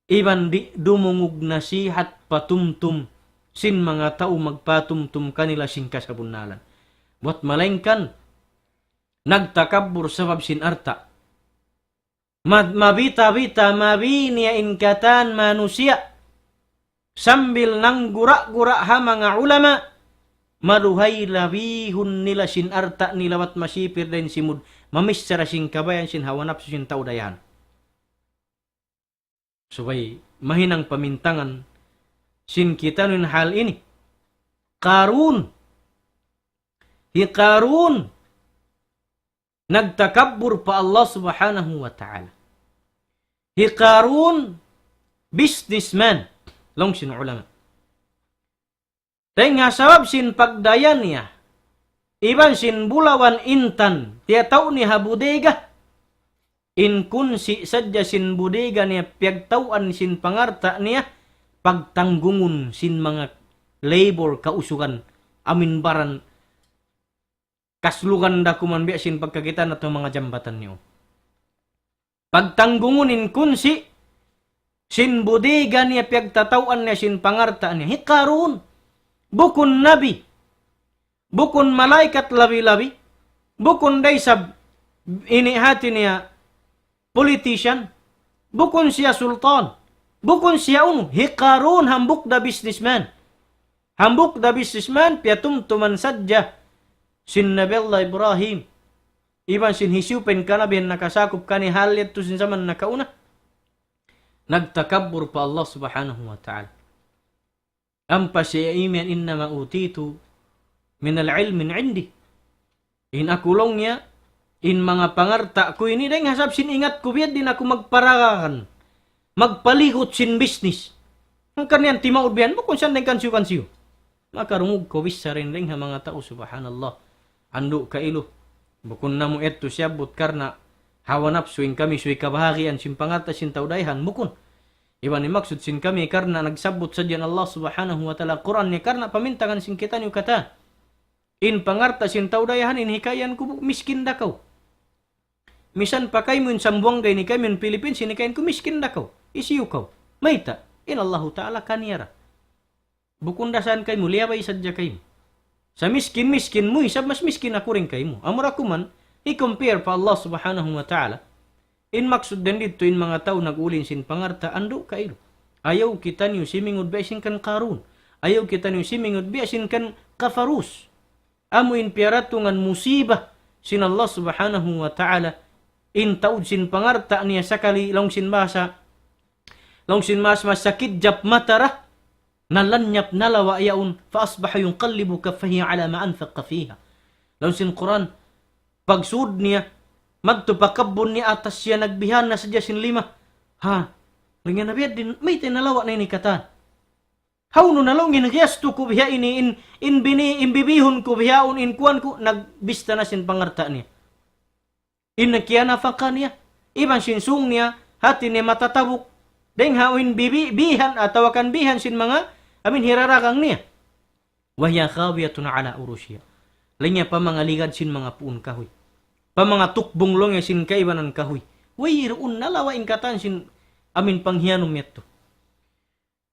Iban di dumungog nasihat patumtum, sin mga tao magpatumtum kanila sin kasabunalan. Buat malengkan, nagtakabur sabab sin arta. Mabita-bita, mabinia inkatan manusia. Sambil nang gura-gura ha mga ulama, maluhay labihun nila sin arta nila wat masipir din simud, mamisara sin kabayan sin hawanap sin taudayan. Subay, mahinang pamintangan sin kita nun hal ini. Karun. Hi Karun. Nagtakabbur pa Allah subhanahu wa ta'ala. Hi Karun, businessman. Long sin ulama. Dahil nga sabab sin pagdayan niya, iban sin bulawan intan, tiya tao ni habudega, in kunsi sadya sin budega niya, piyagtauan sin pangarta niya, pagtanggungun sin mga labor kausugan, amin baran, kaslugan da kuman biya sin pagkakitan ato mga jambatan niyo. Pagtanggungun in kunsi, sin budega niya, piyagtatauan niya, sin pangarta niya, hikarun, bukun nabi, bukun malaikat labi-labi, bukun daysab, inihati niya, politician, bukun siya sultan, bukun siya uno, hikarun, hambuk da businessman. Hambuk da businessman, piyatumtuman sadya, sin Nabi Allah Ibrahim, iban sin hisupin kanabihan nakasakop kani halit to sin zaman nakauna, nagtakabbur pa Allah subhanahu wa ta'ala. Ampa siya iman innama utitu min al-ilmin indi. In akulong niya, in mga pangarta ko ini, dahil hasab sin ingat ko biyad din ako magparagan, magpaligot sin business. Ang kanyan timaud biyan mo kung saan din kansiyo-kansiyo. Makarungog ko wis sa rin rin mga tao, subhanallah. Ando kailo. Bukun na mo eto siya, butkar na hawanap suing kami, suing kabahagian, sin pangarta, sin taudayhan, bukun. Iwan ni maksud sin kami karena nagsabot sa diyan Allah subhanahu wa ta'ala Quran ni karena pamintangan sin kita niyo kata. In pangarta sin taudayahan in hikayan ko miskin dakaw. Misan pa kay mo in sambuangay ni kay mo in Philippines in hikayan ko miskin dakaw. Isiyo kaw. Mayta. In Allah ta'ala kaniyara. Bukunda saan kay mo liyabay sadya kay mo. Sa miskin mo isab mas miskin ako rin kay mo. Amura ko man i-compare pa Allah subhanahu wa ta'ala. In maksud din dito, in mga tao nag-ulin sin pangarta, ando kailo. Ayaw kita niyo simingod biasin kan Karun. Ayaw kita niyo simingod biasin kan kafarus. Amo in piaratungan musibah sin Allah subhanahu wa ta'ala. In taud sin pangarta niya sakali long sin masa. Long sin mas masakit jap matara. Nalanyap nalawa yaun. Faasbaha yung kallibu kafahiya ala ma'anfaqa fiha. Long sin Quran. Pagsud niya. Magtupakabon ni atas siya nagbihan na sadya sin lima. Ha? Ringan na biyad din, may tinalawa na inikatan. Hauno na lang ginagyasto ko biya ini, imbibihon ko biyaon, kuan ko, nagbista na sin pangarta niya. Nagkianafaka niya. Iban sin sung niya, hati niya matatabok. Deng hawin bihan, atawakan bihan sin mga, hirarakang niya. Wahya khawiyatun ala urusya. Lanya pa mga ligad sin mga puun kahoy. Pa mga tukbong long sin kaibanan kahoy. Wayroon nalawain katan sin amin panghiyanom yato.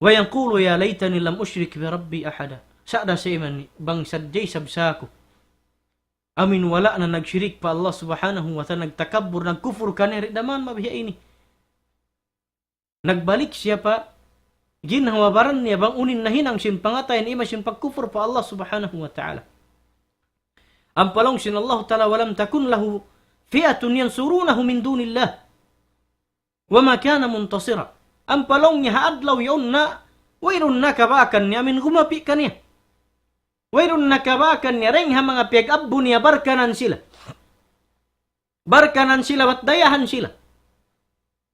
Wayang kulo ya laytani lam ushrik bi rabbi ahada. Sada sa iman bang sadyay sabsako. Amin wala na nagsyirik pa Allah subhanahu wa ta'ala, nagtakabbur, nagkufur kaniri daman mabiya ini. Nagbalik siya pa, ginhawabaran niya bang unin na hinang sin pangatayan ima sin pagkufur pa Allah subhanahu wa ta'ala. Ang palong sin Allah ta'ala walam takun lahu fi'atun yansurunahu min dunillah. Wa ma kana muntasira. Ang palong niya haadlaw yun na wayron nakabakan niya min gumapi ka niya. Wayron nakabakan niya ring ha mga piyag-abbo niya barkanan sila. Barkanan sila at dayahan sila.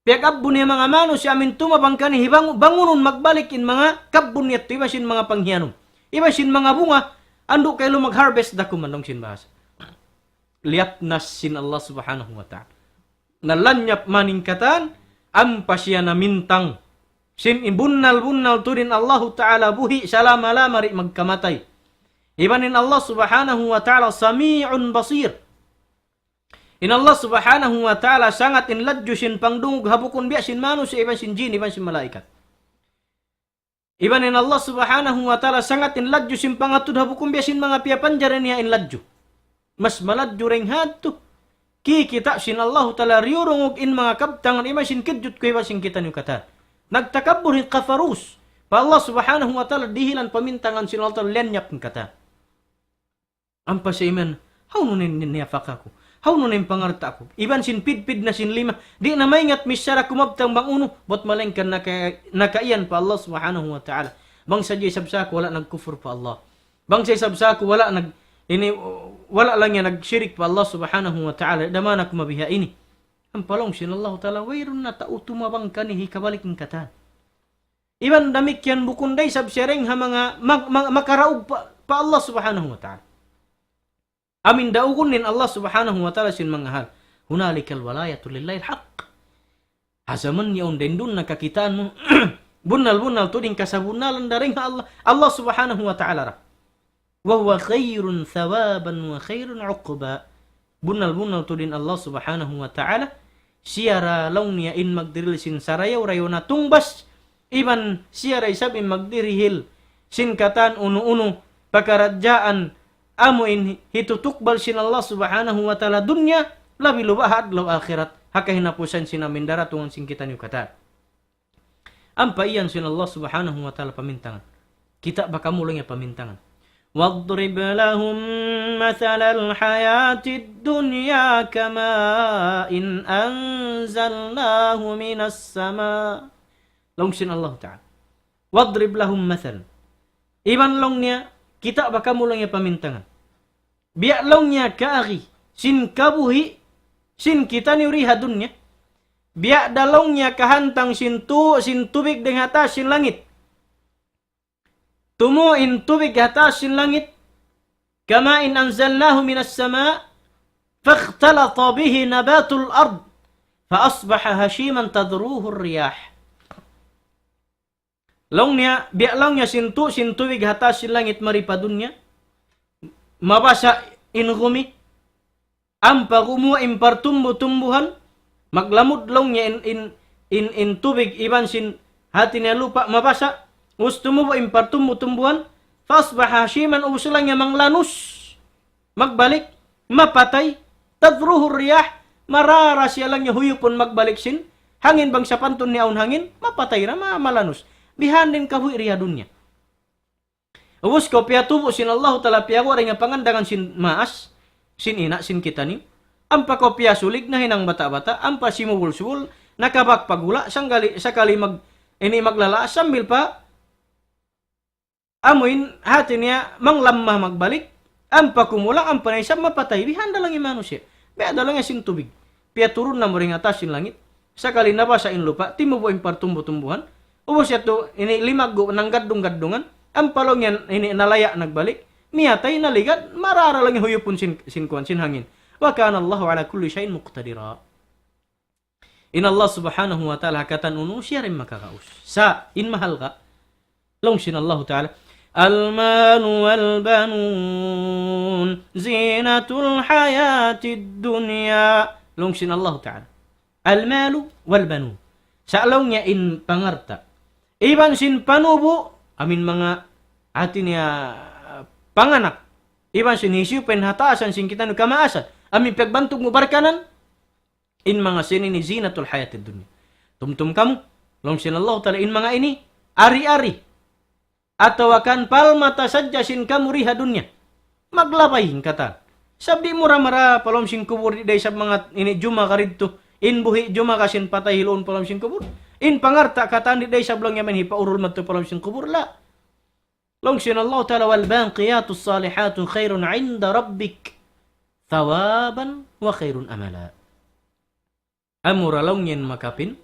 Piyag-abbo niya mga mano siya amin tumabang ka ni bangunon magbalik in mga kabbo niya ito. Iba sin mga panghiyanom. Iba sin mga bunga. Ando kayo mag-harvest da kumandong sin bahasa. Liap nas sin Allah subhanahu wa ta'ala. Nalanyap maningkatan, ampa siya na mintang. Sin ibunnal-bunnal turin Allah Ta'ala buhi salama-lama ri magkamatay. Ibanin Allah Subhanahu wa Ta'ala sami'un basir. In Allah Subhanahu wa Ta'ala sangat inladyo sin pangdungog habukon biya sin manus iban sin jin iban sin malaikat. Ibanin Allah Subhanahu wa Ta'ala sangat inladyo sin pangatud habukon biya sin mga piyapanjaran niya inladyo. Mas maladyo ring hadto. Kita sin Allah Ta'ala riyurungog in mga kabtangan iban sin kidyut ko iban sin kita niyo kata. Nagtakabur hin kafarus. Pa Allah Subhanahu wa Ta'ala dihilan pamintangan sin Allah Ta'ala lenyap ng kata. Ampa sa iman, how nunin niyafak ako? How nunin pangarta ako? Iban sin pidpid na sin lima. Di na maingat misyara kumabtang bang uno. Bot malengkan nakaiyan pa Allah Subhanahu wa Ta'ala. Bang sadya sabsa ko wala nagkufur pa Allah. Bang sa sabsa ko wala lang yan nagsyirik pa Allah Subhanahu wa Ta'ala. Daman ako mabiha ini. Ang palong sin Allah Ta'ala, wayron na tao tumabang kanihi kabalik ng kata. Iban damik yan bukunday sabsyareng ha mga makaraog pa Allah Subhanahu wa Ta'ala. Amin daugun nin Allah Subhanahu wa Ta'ala sin mga hal. Hunalikal walayatu lillahi al-haq. Hasaman yaon dendun nakakitaan mo. Bunal-bunal to din kasabunalan daring Allah. Allah Subhanahu wa Ta'ala ra. Wa huwa khairun thawaban wa khairun uqba. Bunal-bunal to din Allah Subhanahu wa Ta'ala. Siyara laung niya in magdiril sin sarayaw rayo na tungbas. Iban siyara isab in magdirihil. Sin katan uno-uno. Pakaradyaan. Amuin hitutukbal sin Allah Subhanahu wa Ta'ala dunya. Labi lubahad law akhirat. Hakahinapusan sin amin daratungan sin kita niyo kata. Ampa iyan sin Allah Subhanahu wa Ta'ala pamintangan. Kita baka mulang ya pamintangan. واضرب لهم مثل الحياة الدنيا كماء أنزلناه من السماء لونسين الله تعالى واضرب لهم مثل iban longnya kita baka mulang ya pamintangan biak longnya kaari sin kabuhi sin kita ni uriha dunya biak dalongnya kahantang sin tubig dengan atas sin langit tumuin tubig atas sin langit kama in anzalnahu minas sama fakhtalata bihi nabatul ard fa asbaha hashiman tadruhu riyah longnya biak longnya sin tubig atas sin langit maripadunya mabasa in gumi ampa gumu impartumbu-tumbuhan maglamud longnya in tubig iban sin hati niya lupa mabasa gusto mo ba impartumbu-tumbuhan? Fasbah hashiman usulang niya manglanus. Magbalik. Mapatay. Tadruhu riyah. Marara siya lang niya huyupon magbalik sin. Hangin bang sa pantun niya hangin? Mapatay na malanus. Bihanin kahuy riya dunya. Ubus ko piyatubo sin Allah Ta'ala piyago rin nga pangandangan sin maas. Sin ina, sin kita ni. Ampa ko piyasulig na hinang bata-bata. Ampa simubul-subul. Nakabakpagula. Sakali maglala. Sambil pa amuin hati niya manglamah magbalik ampa kumulang ampa na isang mapatay bihanda lang yung manusia biada lang yung tubig piya turun na mo rin atas yung langit sakali na ba sa inlupa timo po yung partumbo-tumbuhan ubos siya to ini limago ng gaddung-gaddungan ampa lang yan ini nalaya nagbalik miyatay naligad marara lang yung huyupon sin hangin wa kana Allahu ala kulli shay'in muqtadira in Allah Subhanahu wa Ta'ala hakatan unu siya rin makakaus sa in mahal ka long sin Allah Ta'ala المال والبنون زينة الحياة الدنيا لونسين الله تعالى المال والبنون سألونيا إن pangarta iban sin panubo amin mga atin niya panganak iban sin hisiupen hatasan sin kita no kamaasan amin pagbantog mo barkanan in mga sinini zinatul hayatid dunya tumtum kamu longsin Allah Ta'ala in mga ini ari-ari atau akan palmata sadya sin kamuriha dunya maglapay kata sabdi mura-mara palom sin kubur di sa mga ini juma karidto in buhi juma kasin patay hilon palom sin kubur in pangarta kata di sa blong yaman hipaurul madto palom sin kubur la long sin Allah Ta'ala wal baqiyatus salihatu khairun 'inda rabbik thawaban wa khairun amala amura long yen makapin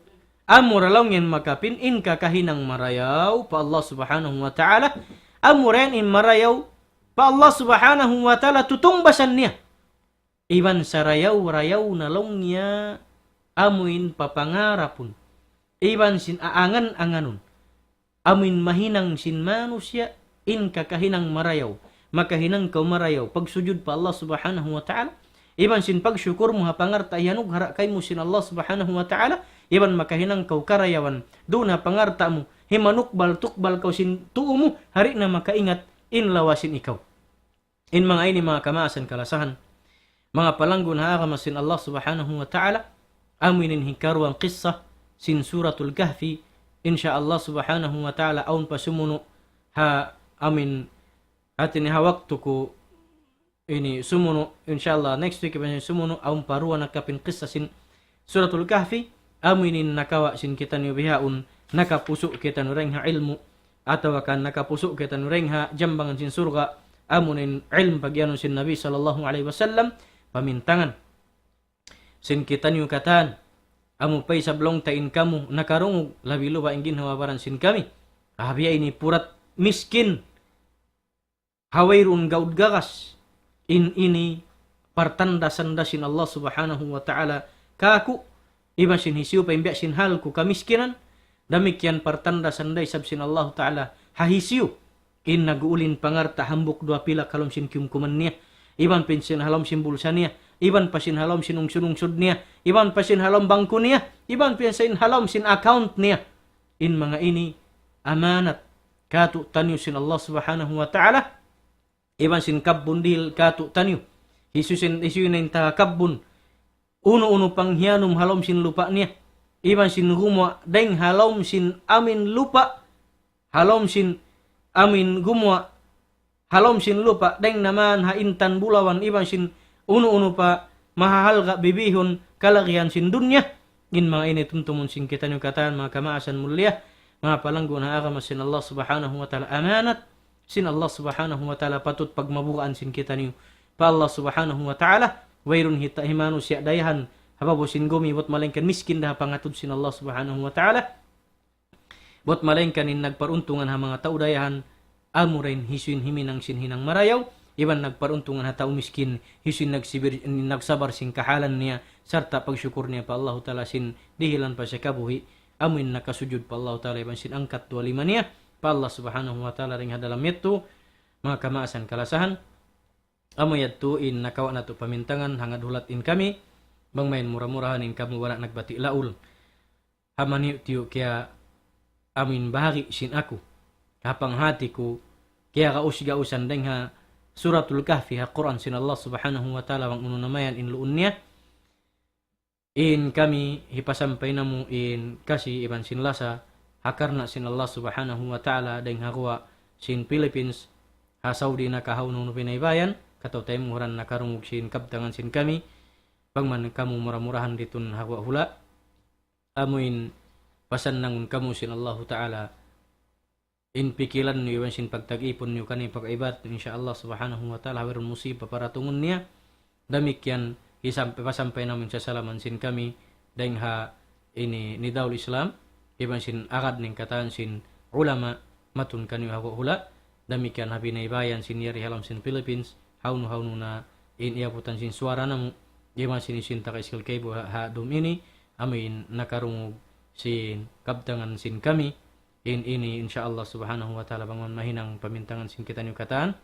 amuralaw ngin makapin in kakahinang marayaw pa Allah Subhanahu wa Ta'ala amuren in marayaw pa Allah Subhanahu wa Ta'ala tutungbasan niya iban sa rayaw na long niya amuin papangarapun iban sin aangan-anganon, amin mahinang sin manusya, in kakahinang marayaw, makahinang kau marayaw, pagsujud pa Allah subhanahu wa ta'ala, iban sin pagsyukur mo hapangarta yanug hara kay mo sin Allah subhanahu wa ta'ala, iban makahinang kau karayawan, doon hapangarta mo, himanukbal tukbal kau sin tuo mo, hari na makaingat, in lawasin ikaw. In mga ini mga kamaasan kalasahan, mga palanggon haagama sin Allah subhanahu wa ta'ala, aminin hikaruang qissa sin suratul kahfi, insya Allah subhanahu wa ta'ala aun pasumuno ha amin atin ha waktu ko ini sumuno insya Allah next week iban sumuno aun paruwa nakapin qissa sin suratul kahfi, aminin nakawa sin kita ni bihaun nakapuso kita nureng ha ilmu atau akan nakapuso kita nureng ha jambangan sin surga, amunin ilm pagyanon sin Nabi sallallahu alaihi wasallam, pamintangan sin kita niyo katan amu pay sablong tain kamu nakarungog labi luba ingin hawabaran sin kami abiya ini purat miskin hawairun gaud gagas in ini partanda sanda sin Allah subhanahu wa ta'ala kaku iba sin hisiu pa imbiya sin halku kamiskinan, damikian partanda sanda isab sin Allah ta'ala hahisiu in naguulin pangarta hambuk dua pila kalom sin kiumkuman niya, iban pinsin halom sin bulsa niya, iban pa sin halom sin ungsud-ungsud niya, iban pa sin halom bangko niya, iban pa sin halom sin account niya. In mga ini amanat katu tanyo sin Allah subhanahu wa ta'ala, iban sin kabbun dil katu tanyo, hisusin isuin ta kabbun, uno-uno panghianum halom sin lupa niya, iban sin gumwa deng halom sin amin lupa, halom sin amin gumwa halom sin lupa deng naman ha intan bulawan, iban sin uno-uno pa mahahalga bibihon kalagyan sin dunya. In mga ini tuntumun sin kita nyo kataan mga kamaasan mulia, mga palanggo na agama sin Allah subhanahu wa ta'ala, amanat sin Allah subhanahu wa ta'ala, patut pagmabukaan sin kita nyo pa Allah subhanahu wa ta'ala, wayrun himano siya dayahan hababo sin gumi bot malengkan miskin dah pangatud sin Allah subhanahu wa ta'ala, bot malengkan in nagparuntungan ha mga tao dayahan amurin hisuin himinang sin hinang marayaw, iban nagparuntungan ha tao miskin hisuin nagsabar sin kahalan niya sarta pagsyukur niya pa Allah ta'ala sin dihilan pa siya kabuhi, amuin nakasujud pa Allah ta'ala, iban sin angkat 25 niya pa Allah subhanahu wa ta'ala ring hadalam yato mga kamaasan kalasahan, amoyad to in nakawa na to pamintangan hangad hulat in kami bang main murah-murahan in kamu wala nagbati laul hamani tiyo kaya amin bahagi sin ako kapang hati ko kaya kausga-usan deng ha suratul kahfi ha Quran sin Allah subhanahu wa ta'ala wang uno namayan in luun niya in kami hipasampay na mo in kasi iban sin lasa hakarna sin Allah subhanahu wa ta'ala deng hakuha sin Philippines ha Saudi na kahauno no pinaybayan kataw tayo muhuran nakarungog sin kabtangan sin kami pagman kamu murah-murahan ditun hakuha hula amuin pasan nangun kamu sin Allah ta'ala in pikilan niyo iwan sin pagtag-ipon niyo kani pag-ibat insyaallah subhanahu wa ta'ala hawirun musibah para tungun niya, damikyan pasampay namin sa salaman sin kami dahil ha ini nidaul Islam iban sin akad ning kataan sin ulama matun kaniyo hako hula, damikyan ha binaybayan sin yari halam sin Philippines hawno na in iabutan sin suara namu iban sin isinta ka iskil kaybo ha dum ini amin nakarungog sin kabtangan sin kami in ini insyaallah subhanahu wa ta'ala bangon mahinang pamintangan sin kita niyo kataan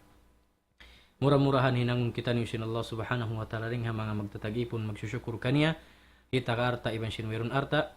murah-murahan hinangon kita niyo sin Allah subhanahu wa ta'ala ring ha mga magtatag-ipon magsusyukur kaniya kita ka arta iban sin mayroon arta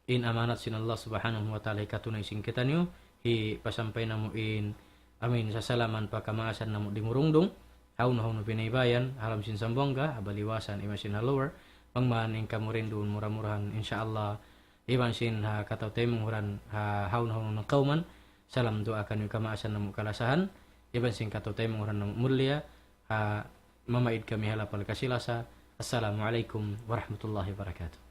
in amanat sin Allah subhanahu wa ta'ala ikatunay sin kita niyo hi pasampay namo in amin sa salaman pa kamaasan namo di murungdong hawno pinaybayan halam sin sambongga habaliwasan iban sin halower pangmaning kamurin doon murah-murahan insyaallah iban sin ha kataw tayo munghuran ha haun-haun ng kauman salam doa kan yung kamaasan ng kalasahan iban sin kataw tayo munghuran ng mulia ha mamaid kami halapal kasilasa. Assalamualaikum warahmatullahi wabarakatuh.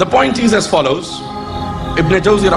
The point is as follows. Ibn Jawzi